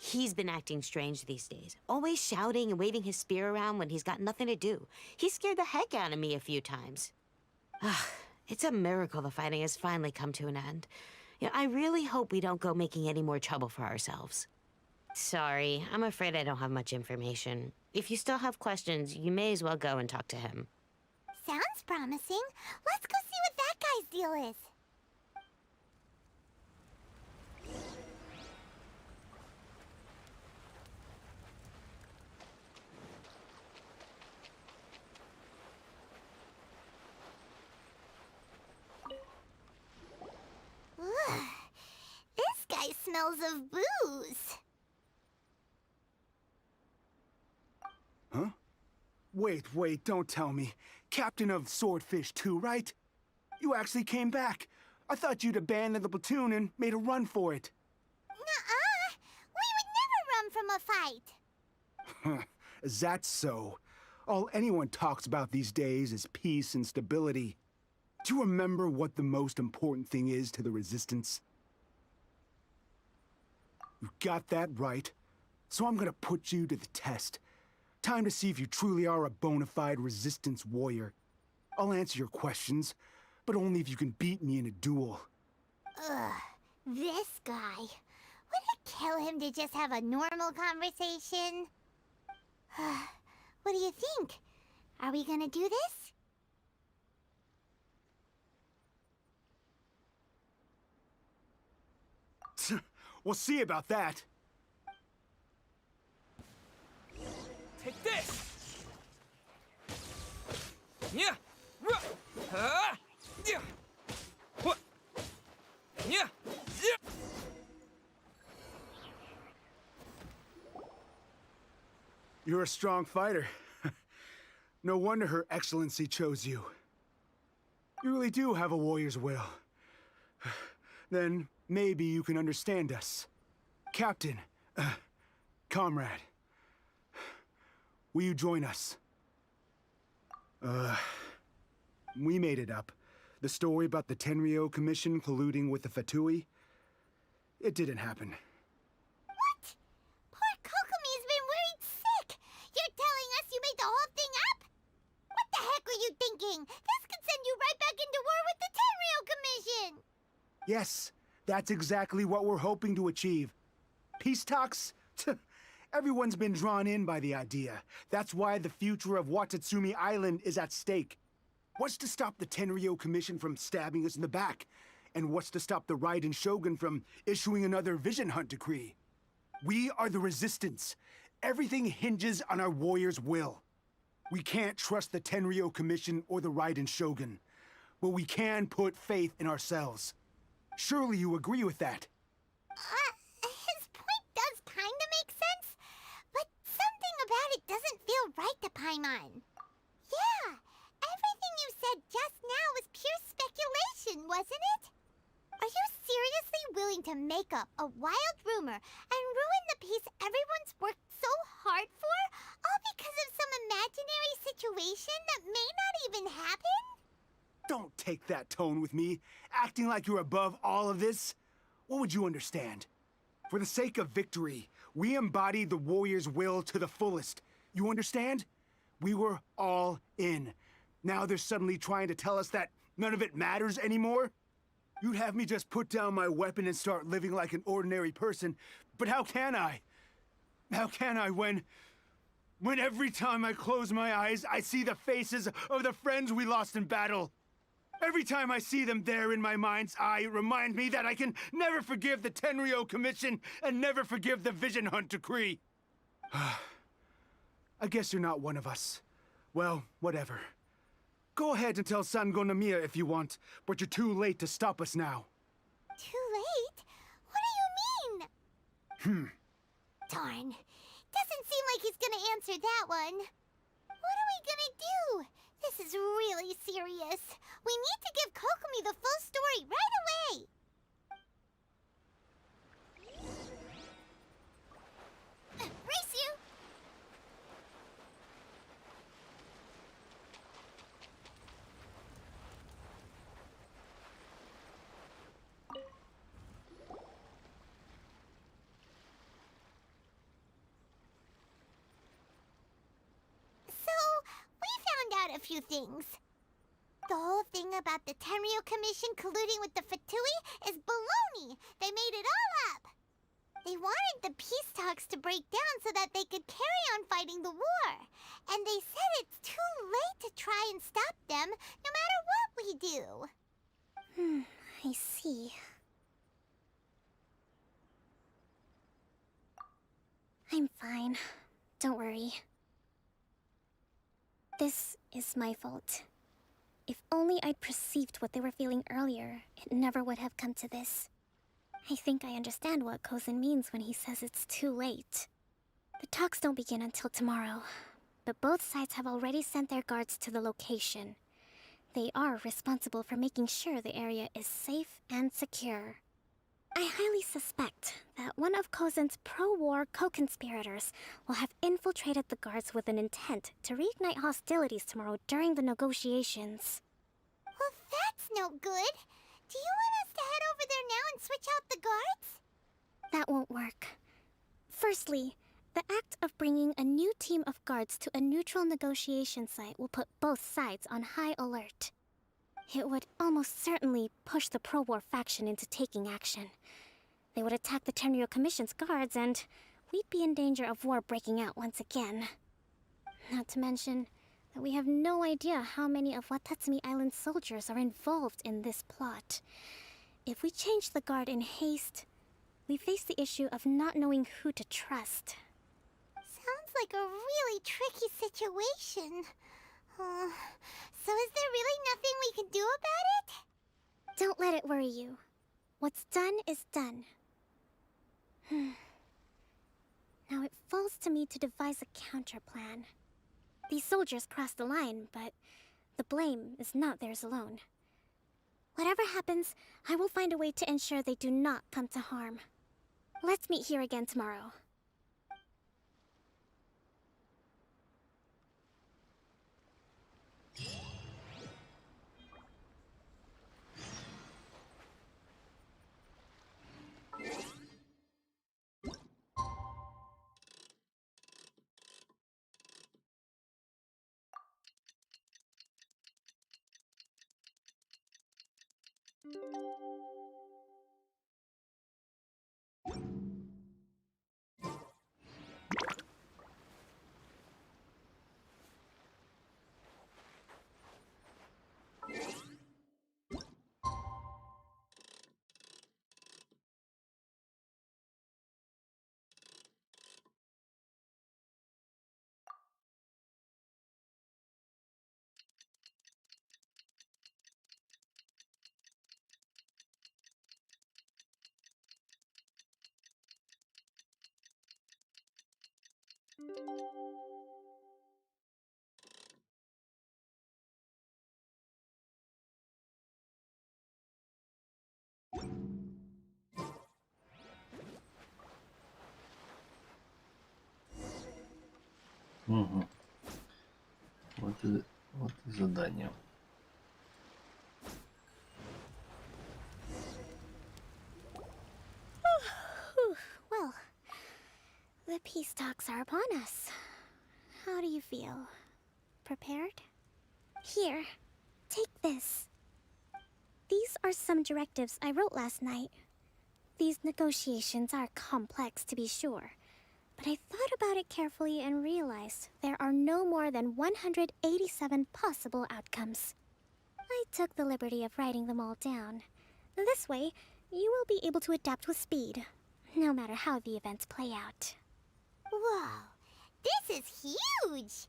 Speaker 12: He's been acting strange these days. Always shouting and waving his spear around when he's got nothing to do. He scared the heck out of me a few times. It's a miracle the fighting has finally come to an end. You know, I really hope we don't go making any more trouble for ourselves. Sorry, I'm afraid I don't have much information. If you still have questions, you may as well go and talk to him.
Speaker 2: Sounds promising. Let's go see what that guy's deal is. Ugh. This guy smells of booze.
Speaker 17: Huh? Wait, don't tell me. Captain of Swordfish 2, right? You actually came back. I thought you'd abandoned the platoon and made a run for it.
Speaker 2: Nuh-uh. We would never run from a fight.
Speaker 17: Is that so? All anyone talks about these days is peace and stability. Do you remember what the most important thing is to the Resistance? You got that right. So I'm gonna put you to the test. Time to see if you truly are a bona fide Resistance warrior. I'll answer your questions, but only if you can beat me in a duel.
Speaker 2: Ugh, this guy. Would it kill him to just have a normal conversation? What do you think? Are we gonna do this?
Speaker 17: We'll see about that.
Speaker 18: Take this! Yeah! Yeah! Yeah!
Speaker 17: You're a strong fighter. No wonder Her Excellency chose you. You really do have a warrior's will. Then maybe you can understand us. Captain, comrade, will you join us? We made it up. The story about the Tenryou Commission colluding with the Fatui, it didn't happen.
Speaker 2: What? Poor Kokomi's been worried sick. You're telling us you made the whole thing up? What the heck were you thinking? This could send you right back into war with the Tenryou Commission.
Speaker 17: Yes, that's exactly what we're hoping to achieve. Peace talks? Everyone's been drawn in by the idea. That's why the future of Watatsumi Island is at stake. What's to stop the Tenryou Commission from stabbing us in the back? And what's to stop the Raiden Shogun from issuing another Vision Hunt decree? We are the Resistance. Everything hinges on our warrior's will. We can't trust the Tenryou Commission or the Raiden Shogun, but we can put faith in ourselves. Surely you agree with that?
Speaker 2: His point does kinda make sense, but something about it doesn't feel right to Paimon. Yeah, everything you said just now was pure speculation, wasn't it? Are you seriously willing to make up a wild rumor and ruin the peace everyone's worked so hard for, all because of some imaginary situation that may not even happen?
Speaker 17: Don't take that tone with me, acting like you're above all of this. What would you understand? For the sake of victory, we embodied the warrior's will to the fullest. You understand? We were all in. Now they're suddenly trying to tell us that none of it matters anymore? You'd have me just put down my weapon and start living like an ordinary person, but how can I? How can I when... When every time I close my eyes, I see the faces of the friends we lost in battle. Every time I see them there in my mind's eye, it reminds me that I can never forgive the Tenryou Commission and never forgive the Vision Hunt Decree. I guess you're not one of us. Well, whatever. Go ahead and tell Sango Namiya if you want, but you're too late to stop us now.
Speaker 2: Too late? What do you mean? Darn. Doesn't seem like he's gonna answer that one. What are we gonna do? This is really serious. We need to give Kokomi the full story right away. Race you! A few things. The whole thing about the Tenryou Commission colluding with the Fatui is baloney. They made it all up. They wanted the peace talks to break down so that they could carry on fighting the war. And they said it's too late to try and stop them, no matter what we do.
Speaker 9: I see. I'm fine. Don't worry. This is my fault. If only I'd perceived what they were feeling earlier, it never would have come to this. I think I understand what Kozin means when he says it's too late. The talks don't begin until tomorrow, but both sides have already sent their guards to the location. They are responsible for making sure the area is safe and secure. I highly suspect that one of Kozin's pro-war co-conspirators will have infiltrated the guards with an intent to reignite hostilities tomorrow during the negotiations.
Speaker 2: Well, that's no good. Do you want us to head over there now and switch out the guards?
Speaker 9: That won't work. Firstly, the act of bringing a new team of guards to a neutral negotiation site will put both sides on high alert. It would almost certainly push the pro-war faction into taking action. They would attack the Tenryou Commission's guards, and we'd be in danger of war breaking out once again. Not to mention that we have no idea how many of Watatsumi Island's soldiers are involved in this plot. If we change the guard in haste, we face the issue of not knowing who to trust.
Speaker 2: Sounds like a really tricky situation. So is there really nothing we can do about it?
Speaker 9: Don't let it worry you. What's done is done. Now it falls to me to devise a counter-plan. These soldiers crossed the line, but the blame is not theirs alone. Whatever happens, I will find a way to ensure they do not come to harm. Let's meet here again tomorrow.
Speaker 1: Угу. Вот и задание.
Speaker 9: Well, the peace talks are upon us. How do you feel? Prepared? Here, take this. These are some directives I wrote last night. These negotiations are complex, to be sure, But I thought about it carefully and realized there are no more than 187 possible outcomes. I took the liberty of writing them all down. This way, you will be able to adapt with speed, no matter how the events play out.
Speaker 2: Whoa, this is huge!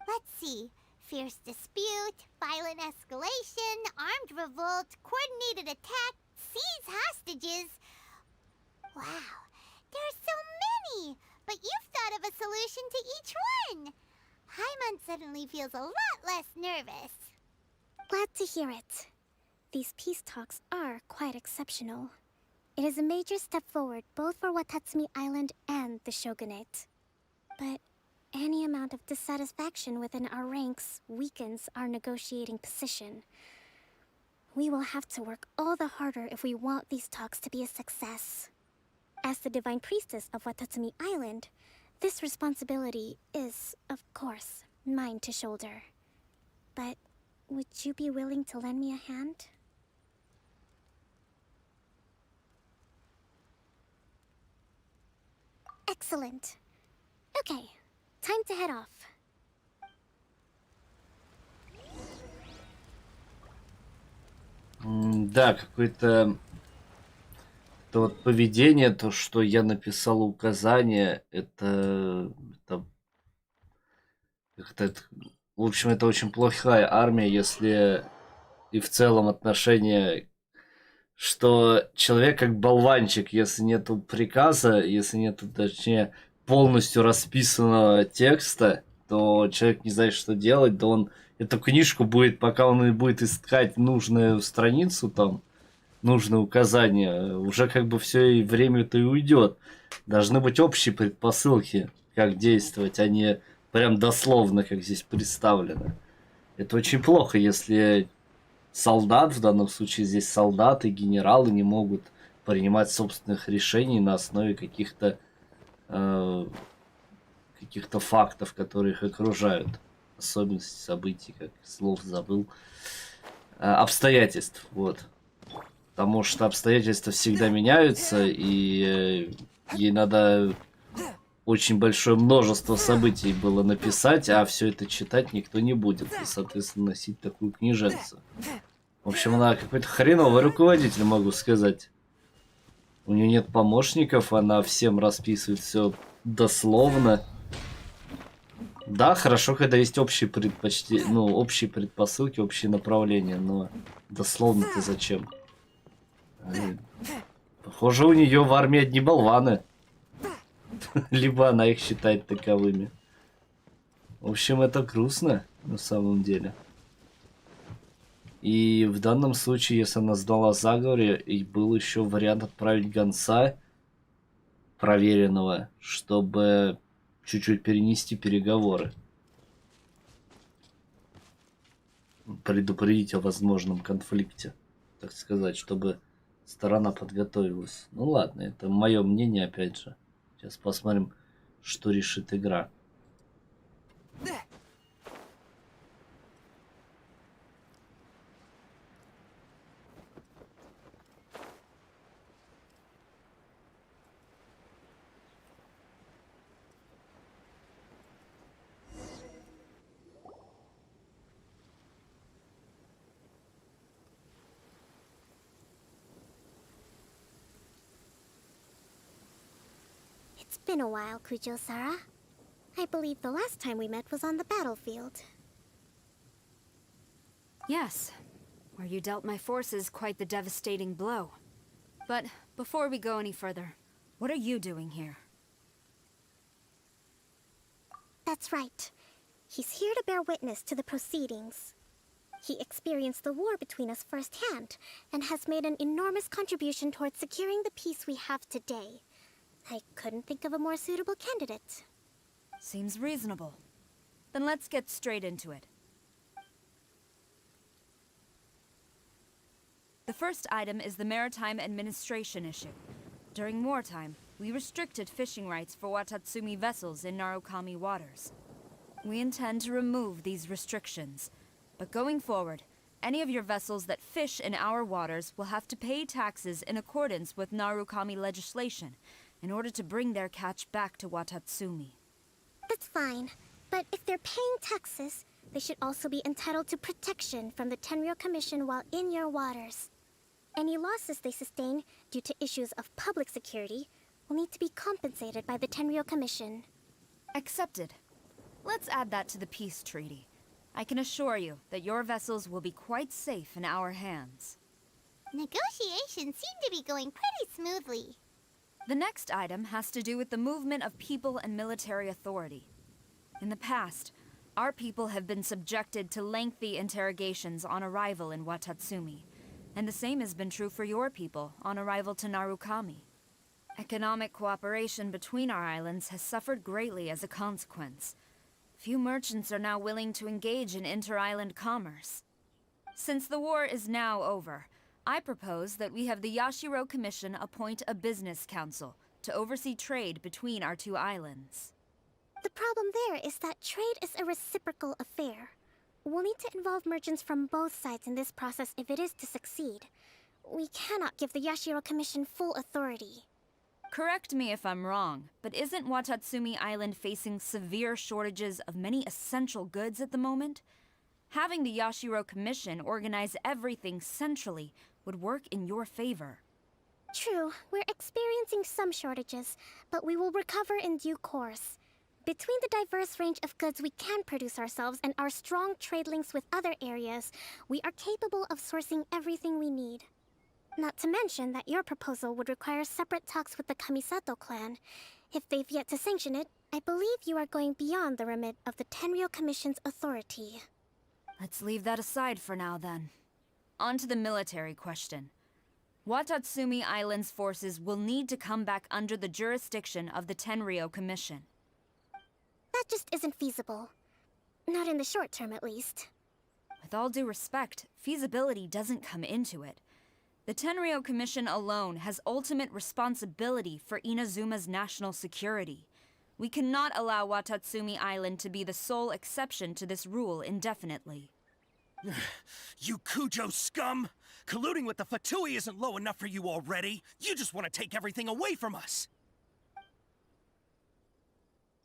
Speaker 2: Let's see. Fierce dispute, violent escalation, armed revolt, coordinated attack, seize hostages. Wow, there are so many! But you've thought of a solution to each one! Paimon suddenly feels a lot less nervous.
Speaker 9: Glad to hear it. These peace talks are quite exceptional. It is a major step forward both for Watatsumi Island and the Shogunate. But any amount of dissatisfaction within our ranks weakens our negotiating position. We will have to work all the harder if we want these talks to be a success. As the Divine Priestess of Watatsumi Island, this responsibility is, of course, mine to shoulder. But would you be willing to lend me a hand? Excellent. Okay, time to head off.
Speaker 1: Да, какое-то это вот поведение, то, что я написал указание, в общем, это очень плохая армия, если и в целом отношение, что человек как болванчик, если нету приказа, если нету, точнее, полностью расписанного текста, то человек не знает, что делать, да он эту книжку будет, пока он и будет искать нужную страницу, там, нужное указание, уже как бы все и время-то и уйдет. Должны быть общие предпосылки, как действовать, а не прям дословно, как здесь представлено. Это очень плохо, если солдат, в данном случае здесь солдаты, генералы не могут принимать собственных решений на основе каких-то фактов, которые их окружают. Особенности событий, как слов забыл. Обстоятельств, вот. Потому что обстоятельства всегда меняются, и ей надо очень большое множество событий было написать, а все это читать никто не будет. И, соответственно, носить такую книженцу. В общем, она какой-то хреновый руководитель, могу сказать. У нее нет помощников, она всем расписывает все дословно. Да, хорошо, когда есть общие общие предпосылки, общие направления, но дословно-то зачем? Похоже, у нее в армии одни болваны. Либо она их считает таковыми. В общем, это грустно, на самом деле. И в данном случае, если она сдала заговоре, и был еще вариант отправить гонца проверенного, чтобы чуть-чуть перенести переговоры. Предупредить о возможном конфликте, так сказать, чтобы сторона подготовилась. Ну ладно, это мое мнение, опять же. Сейчас посмотрим, что решит игра.
Speaker 9: It's been a while, Kujo-Sara. I believe the last time we met was on the battlefield.
Speaker 15: Yes, where you dealt my forces quite the devastating blow. But before we go any further, what are you doing here?
Speaker 9: That's right. He's here to bear witness to the proceedings. He experienced the war between us firsthand, and has made an enormous contribution towards securing the peace we have today. I couldn't think of a more suitable candidate.
Speaker 15: Seems reasonable. Then let's get straight into it. The first item is the maritime administration issue. During wartime, we restricted fishing rights for Watatsumi vessels in Narukami waters. We intend to remove these restrictions, but going forward, any of your vessels that fish in our waters will have to pay taxes in accordance with Narukami legislation,
Speaker 19: in order to bring their catch back to Watatsumi.
Speaker 9: That's fine, but if they're paying taxes, they should also be entitled to protection from the Tenryou Commission while in your waters. Any losses they sustain due to issues of public security will need to be compensated by the Tenryou Commission.
Speaker 19: Accepted. Let's add that to the peace treaty. I can assure you that your vessels will be quite safe in our hands.
Speaker 2: Negotiations seem to be going pretty smoothly.
Speaker 19: The next item has to do with the movement of people and military authority. In the past, our people have been subjected to lengthy interrogations on arrival in Watatsumi, and the same has been true for your people on arrival to Narukami. Economic cooperation between our islands has suffered greatly as a consequence. Few merchants are now willing to engage in inter-island commerce. Since the war is now over, I propose that we have the Yashiro Commission appoint a business council to oversee trade between our two islands.
Speaker 9: The problem there is that trade is a reciprocal affair. We'll need to involve merchants from both sides in this process if it is to succeed. We cannot give the Yashiro Commission full authority.
Speaker 19: Correct me if I'm wrong, but isn't Watatsumi Island facing severe shortages of many essential goods at the moment? Having the Yashiro Commission organize everything centrally would work in your favor.
Speaker 9: True, we're experiencing some shortages, but we will recover in due course. Between the diverse range of goods we can produce ourselves and our strong trade links with other areas, we are capable of sourcing everything we need. Not to mention that your proposal would require separate talks with the Kamisato clan. If they've yet to sanction it, I believe you are going beyond the remit of the Tenryou Commission's authority.
Speaker 19: Let's leave that aside for now, then. On to the military question. Watatsumi Island's forces will need to come back under the jurisdiction of the Tenryou Commission.
Speaker 9: That just isn't feasible. Not in the short term, at least.
Speaker 19: With all due respect, feasibility doesn't come into it. The Tenryou Commission alone has ultimate responsibility for Inazuma's national security. We cannot allow Watatsumi Island to be the sole exception to this rule indefinitely.
Speaker 5: You Kujo scum! Colluding with the Fatui isn't low enough for you already. You just want to take everything away from us.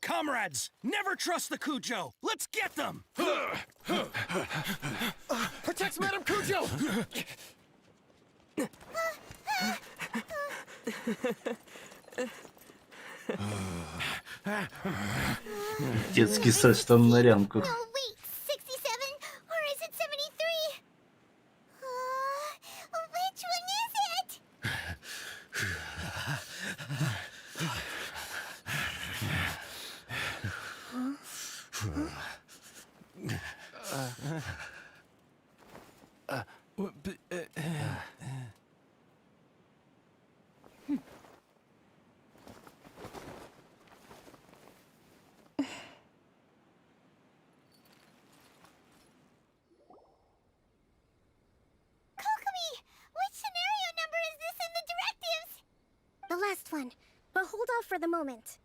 Speaker 5: Comrades, never trust the Kujo! Let's get them!
Speaker 10: Protect Madame Kujo!
Speaker 1: Детский сад, что он на рянку.
Speaker 2: No, wait, 67? Or is it 73? Which one is it?
Speaker 9: The last one, but hold off for the moment.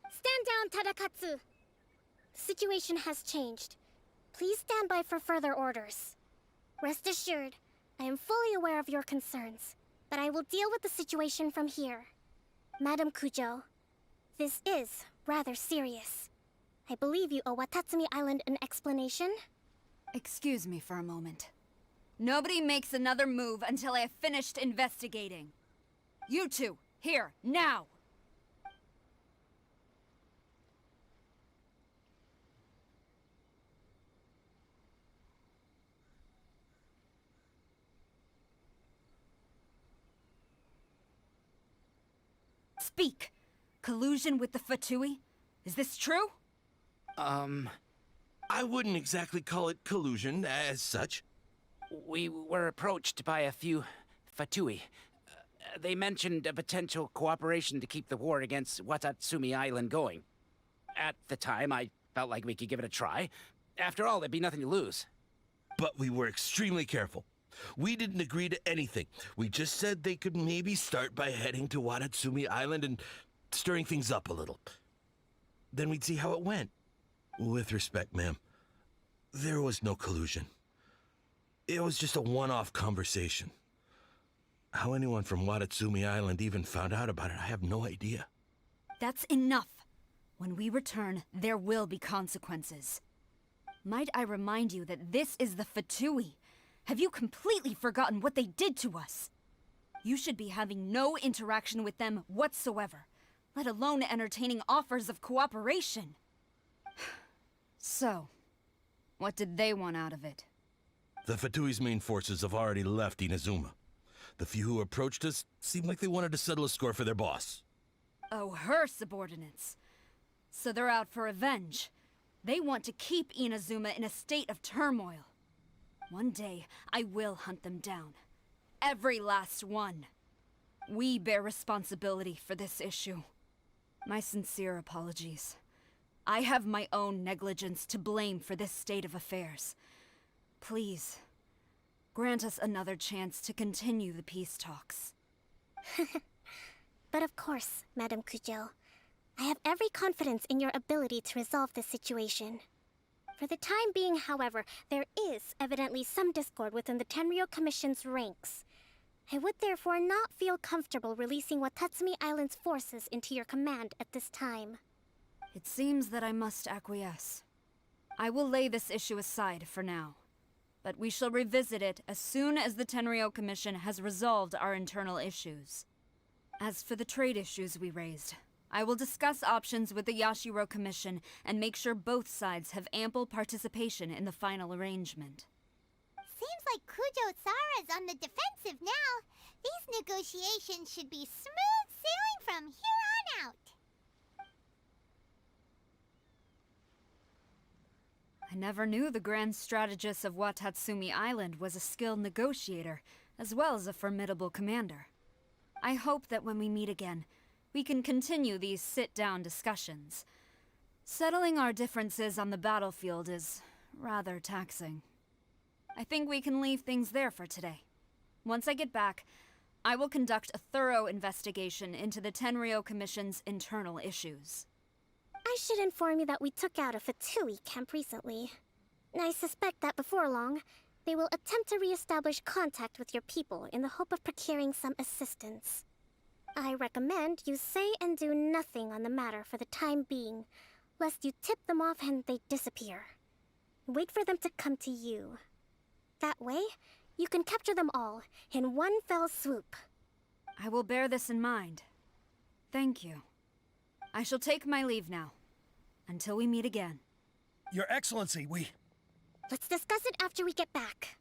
Speaker 9: Stand down, Tadakatsu. The situation has changed. Please stand by for further orders. Rest assured, I am fully aware of your concerns, but I will deal with the situation from here. Madam Kujo, this is rather serious. I believe you owe Watatsumi Island an explanation.
Speaker 19: Excuse me for a moment. Nobody makes another move until I have finished investigating. You two, here, now! Speak! Collusion with the Fatui? Is this true?
Speaker 5: I wouldn't exactly call it collusion as such.
Speaker 20: We were approached by a few Fatui. They mentioned a potential cooperation to keep the war against Watatsumi Island going. At the time, I felt like we could give it a try. After all, there'd be nothing to lose.
Speaker 5: But we were extremely careful. We didn't agree to anything. We just said they could maybe start by heading to Watatsumi Island and stirring things up a little. Then we'd see how it went. With respect, ma'am, there was no collusion. It was just a one-off conversation. How anyone from Watatsumi Island even found out about it, I have no idea.
Speaker 19: That's enough. When we return, there will be consequences. Might I remind you that this is the Fatui? Have you completely forgotten what they did to us? You should be having no interaction with them whatsoever, let alone entertaining offers of cooperation. So, what did they want out of it?
Speaker 5: The Fatui's main forces have already left Inazuma. The few who approached us seemed like they wanted to settle a score for their boss.
Speaker 19: Oh, her subordinates. So they're out for revenge. They want to keep Inazuma in a state of turmoil. One day, I will hunt them down. Every last one. We bear responsibility for this issue. My sincere apologies. I have my own negligence to blame for this state of affairs. Please, grant us another chance to continue the peace talks.
Speaker 9: But of course, Madame Kujo. I have every confidence in your ability to resolve this situation. For the time being, however, there is evidently some discord within the Tenryou Commission's ranks. I would therefore not feel comfortable releasing Watatsumi Island's forces into your command at this time.
Speaker 19: It seems that I must acquiesce. I will lay this issue aside for now. But we shall revisit it as soon as the Tenryou Commission has resolved our internal issues. As for the trade issues we raised, I will discuss options with the Yashiro Commission and make sure both sides have ample participation in the final arrangement.
Speaker 2: Seems like Kujo-sara's on the defensive now. These negotiations should be smooth sailing from here on out.
Speaker 19: I never knew the grand strategist of Watatsumi Island was a skilled negotiator, as well as a formidable commander. I hope that when we meet again, we can continue these sit-down discussions. Settling our differences on the battlefield is rather taxing. I think we can leave things there for today. Once I get back, I will conduct a thorough investigation into the Tenryou Commission's internal issues.
Speaker 9: I should inform you that we took out a Fatui camp recently. I suspect that before long, they will attempt to re-establish contact with your people in the hope of procuring some assistance. I recommend you say and do nothing on the matter for the time being, lest you tip them off and they disappear. Wait for them to come to you. That way, you can capture them all in one fell swoop.
Speaker 19: I will bear this in mind. Thank you. I shall take my leave now. Until we meet again.
Speaker 5: Your Excellency, we...
Speaker 9: Let's discuss it after we get back.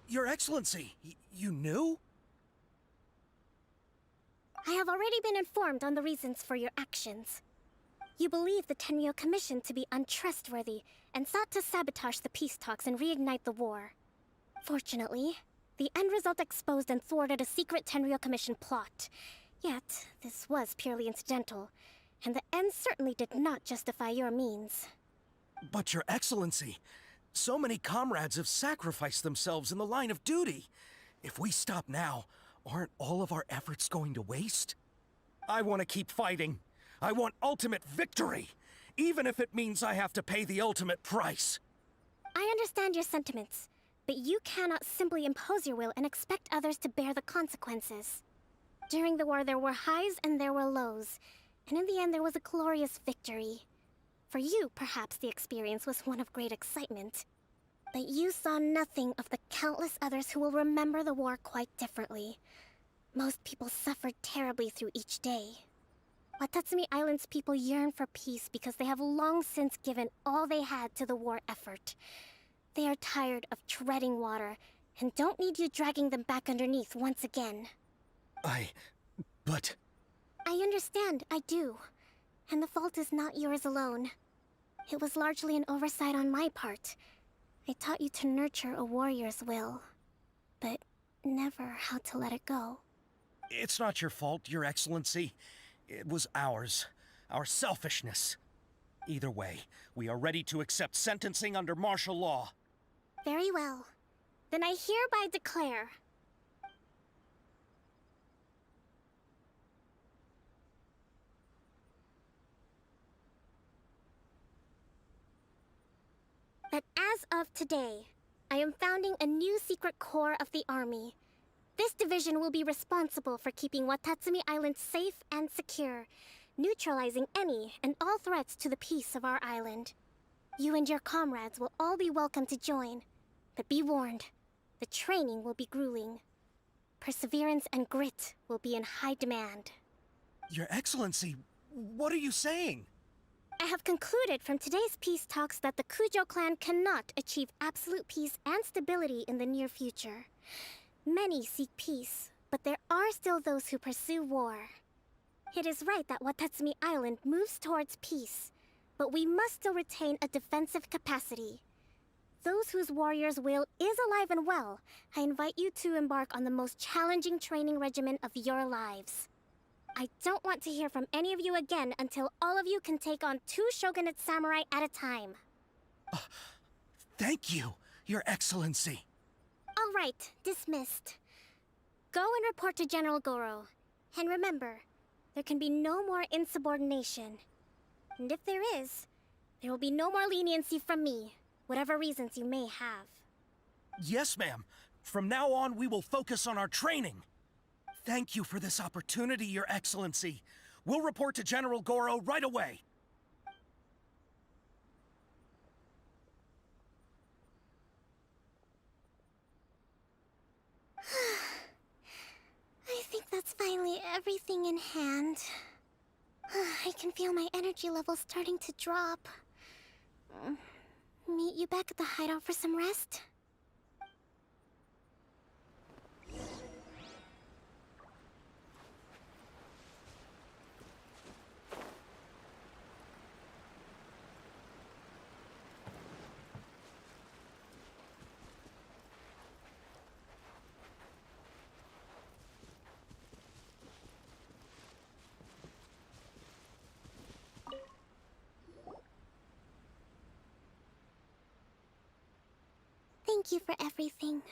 Speaker 5: Your Excellency, you knew?
Speaker 9: I have already been informed on the reasons for your actions. You believe the Tenryou Commission to be untrustworthy and sought to sabotage the peace talks and reignite the war. Fortunately, the end result exposed and thwarted a secret Tenryou Commission plot. Yet, this was purely incidental, and the end certainly did not justify your means.
Speaker 5: But Your Excellency, so many comrades have sacrificed themselves in the line of duty. If we stop now, aren't all of our efforts going to waste? I want to keep fighting. I want ultimate victory, even if it means I have to pay the ultimate price.
Speaker 9: I understand your sentiments, but you cannot simply impose your will and expect others to bear the consequences. During the war, there were highs and there were lows, and in the end there was a glorious victory. For you, perhaps the experience was one of great excitement. But you saw nothing of the countless others who will remember the war quite differently. Most people suffered terribly through each day. Watatsumi Island's people yearn for peace because they have long since given all they had to the war effort. They are tired of treading water, and don't need you dragging them back underneath once again.
Speaker 5: But...
Speaker 9: I understand, I do. And the fault is not yours alone. It was largely an oversight on my part. I taught you to nurture a warrior's will, but never how to let it go.
Speaker 3: It's not your fault, Your Excellency. It was ours. Our selfishness. Either way, we are ready to accept sentencing under martial law.
Speaker 9: Very well. Then I hereby declare that as of today, I am founding a new secret corps of the army. This division will be responsible for keeping Watatsumi Island safe and secure, neutralizing any and all threats to the peace of our island. You and your comrades will all be welcome to join, but be warned, the training will be grueling. Perseverance and grit will be in high demand.
Speaker 3: Your Excellency, what are you saying?
Speaker 9: I have concluded from today's peace talks that the Kujo clan cannot achieve absolute peace and stability in the near future. Many seek peace, but there are still those who pursue war. It is right that Watatsumi Island moves towards peace, but we must still retain a defensive capacity. Those whose warrior's will is alive and well, I invite you to embark on the most challenging training regimen of your lives. I don't want to hear from any of you again until all of you can take on 2 shogunate samurai at a time.
Speaker 3: Thank you, Your Excellency.
Speaker 9: All right, dismissed. Go and report to General Goro. And remember, there can be no more insubordination. And if there is, there will be no more leniency from me, whatever reasons you may have.
Speaker 3: Yes, ma'am. From now on, we will focus on our training. Thank you for this opportunity, Your Excellency. We'll report to General Goro right away.
Speaker 9: I think that's finally everything in hand. I can feel my energy levels starting to drop. Meet you back at the hideout for some rest? Thank you for everything.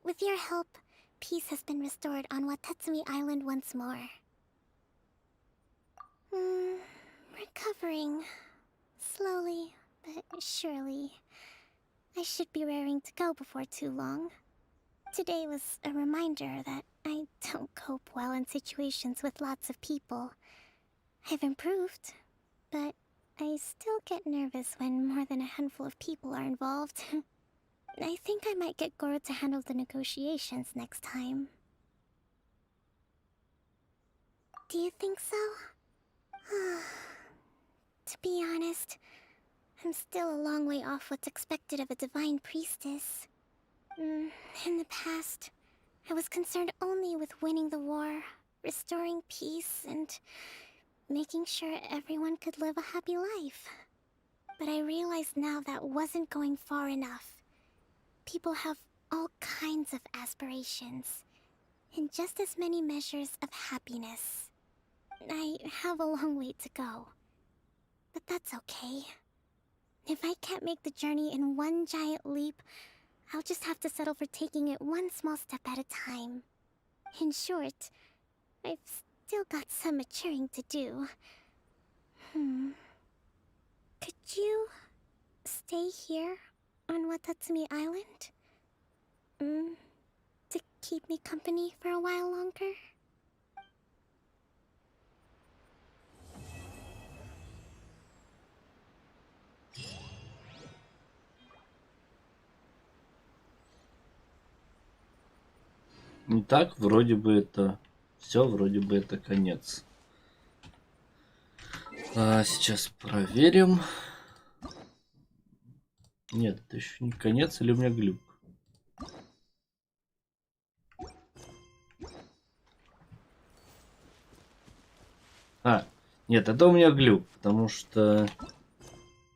Speaker 9: With your help, peace has been restored on Watatsumi Island once more. Recovering. Slowly, but surely. I should be raring to go before too long. Today was a reminder that I don't cope well in situations with lots of people. I've improved, but I still get nervous when more than a handful of people are involved. I think I might get Goro to handle the negotiations next time. Do you think so? To be honest, I'm still a long way off what's expected of a divine priestess. In the past, I was concerned only with winning the war, restoring peace, and making sure everyone could live a happy life. But I realize now that wasn't going far enough. People have all kinds of aspirations, and just as many measures of happiness. I have a long way to go, but that's okay. If I can't make the journey in one giant leap, I'll just have to settle for taking it one small step at a time. In short, I've still got some maturing to do. Could you stay here on Watatsumi Island? To keep me company for a while longer?
Speaker 1: Итак, вроде бы это все, вроде бы это конец. Сейчас проверим. Нет, это еще не конец, или у меня глюк? Нет, это у меня глюк, потому что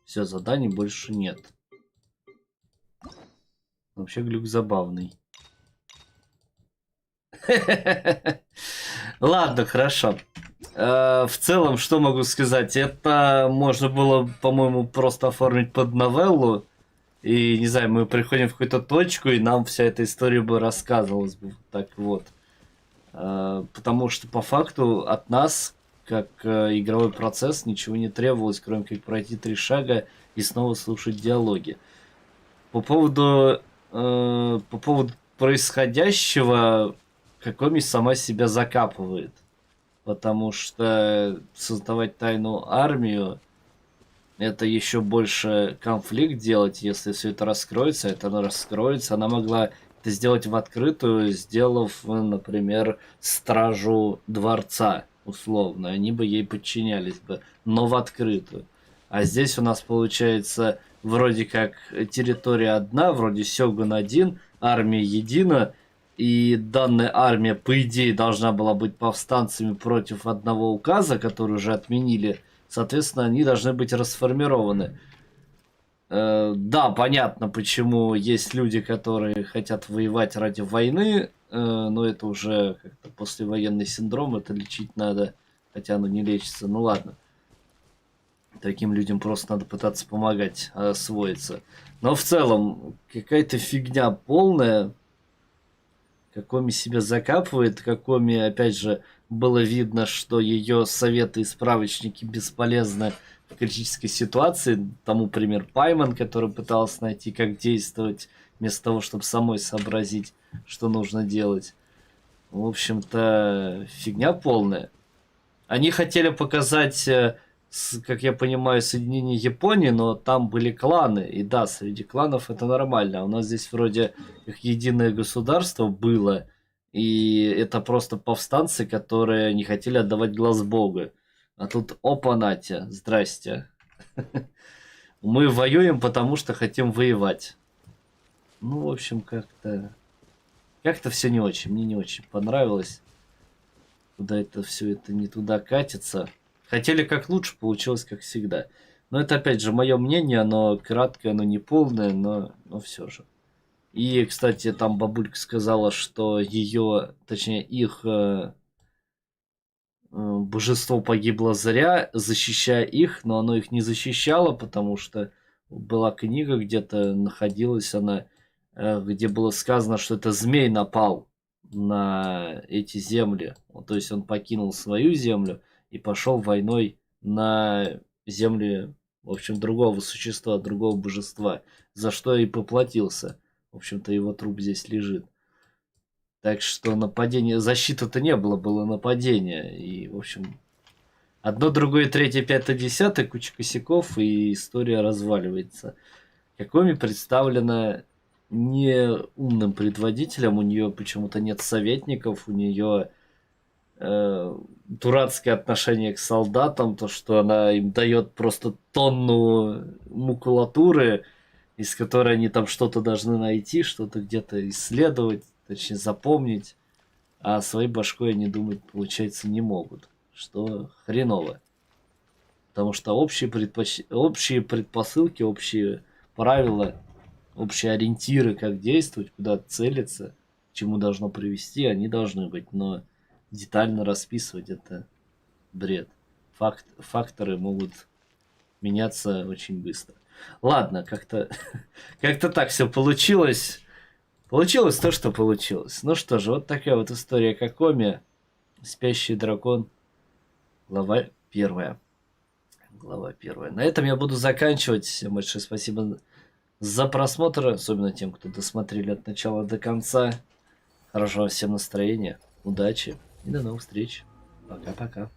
Speaker 1: все, заданий больше нет. Вообще глюк забавный. Ладно, хорошо. В целом, что могу сказать? Это можно было, по-моему, просто оформить под новеллу. И, не знаю, мы приходим в какую-то точку, и нам вся эта история бы рассказывалась бы. Так вот. Потому что, по факту, от нас, как игровой процесс, ничего не требовалось, кроме как пройти 3 шага и снова слушать диалоги. По поводу происходящего, Кокоми сама себя закапывает. Потому что создавать тайную армию — это еще больше конфликт делать, если все это раскроется. Это раскроется. Она могла это сделать в открытую, сделав, например, стражу дворца, условно. Они бы ей подчинялись бы, но в открытую. А здесь у нас получается вроде как территория одна, вроде Сёгун один, армия едина. И данная армия, по идее, должна была быть повстанцами против одного указа, который уже отменили. Соответственно, они должны быть расформированы. Да, понятно, почему есть люди, которые хотят воевать ради войны, но это уже как-то послевоенный синдром, это лечить надо, хотя оно не лечится. Ну ладно. Таким людям просто надо пытаться помогать освоиться. Но в целом, какая-то фигня полная. Кокоми себя закапывает. Кокоми, опять же, было видно, что ее советы и справочники бесполезны в критической ситуации. Тому пример Пайман, который пытался найти, как действовать, вместо того, чтобы самой сообразить, что нужно делать. В общем-то, фигня полная. Они хотели показать, как я понимаю, соединение Японии, но там были кланы. И да, среди кланов это нормально. А у нас здесь вроде как единое государство было. И это просто повстанцы, которые не хотели отдавать глаз Богу. А тут опа, Натя, здрасте. Мы воюем, потому что хотим воевать. Ну, в общем, как-то все не очень. Мне не очень понравилось. Куда это все это не туда катится. Хотели как лучше, получилось как всегда. Но это опять же мое мнение, оно краткое, оно не полное, но все же. И, кстати, там бабулька сказала, что ее, точнее их божество погибло зря, защищая их, но оно их не защищало, потому что была книга, где-то находилась она, где было сказано, что это змей напал на эти земли. То есть он покинул свою землю и пошел войной на земли, в общем, другого существа, другого божества, за что и поплатился. В общем-то, его труп здесь лежит. Так что нападение, защиты-то не было, было нападение. И, в общем, одно, другое, третье, пятое, десятое, куча косяков, и история разваливается. Кокоми представлена не умным предводителем, у нее почему-то нет советников, у нее дурацкое отношение к солдатам, то, что она им дает просто тонну макулатуры, из которой они там что-то должны найти, что-то где-то исследовать, точнее запомнить, а своей башкой они думать, получается, не могут, что хреново. Потому что общие предпосылки, общие правила, общие ориентиры, как действовать, куда целиться, к чему должно привести, они должны быть, но детально расписывать это бред. Факторы могут меняться очень быстро. Ладно, как-то так все получилось. Получилось то, что получилось. Ну что же, вот такая вот история Кокоми. Спящий дракон. Глава 1. Глава 1. На этом я буду заканчивать. Всем большое спасибо за просмотр, особенно тем, кто досмотрели от начала до конца. Хорошего всем настроения, удачи и до новых встреч. Пока-пока.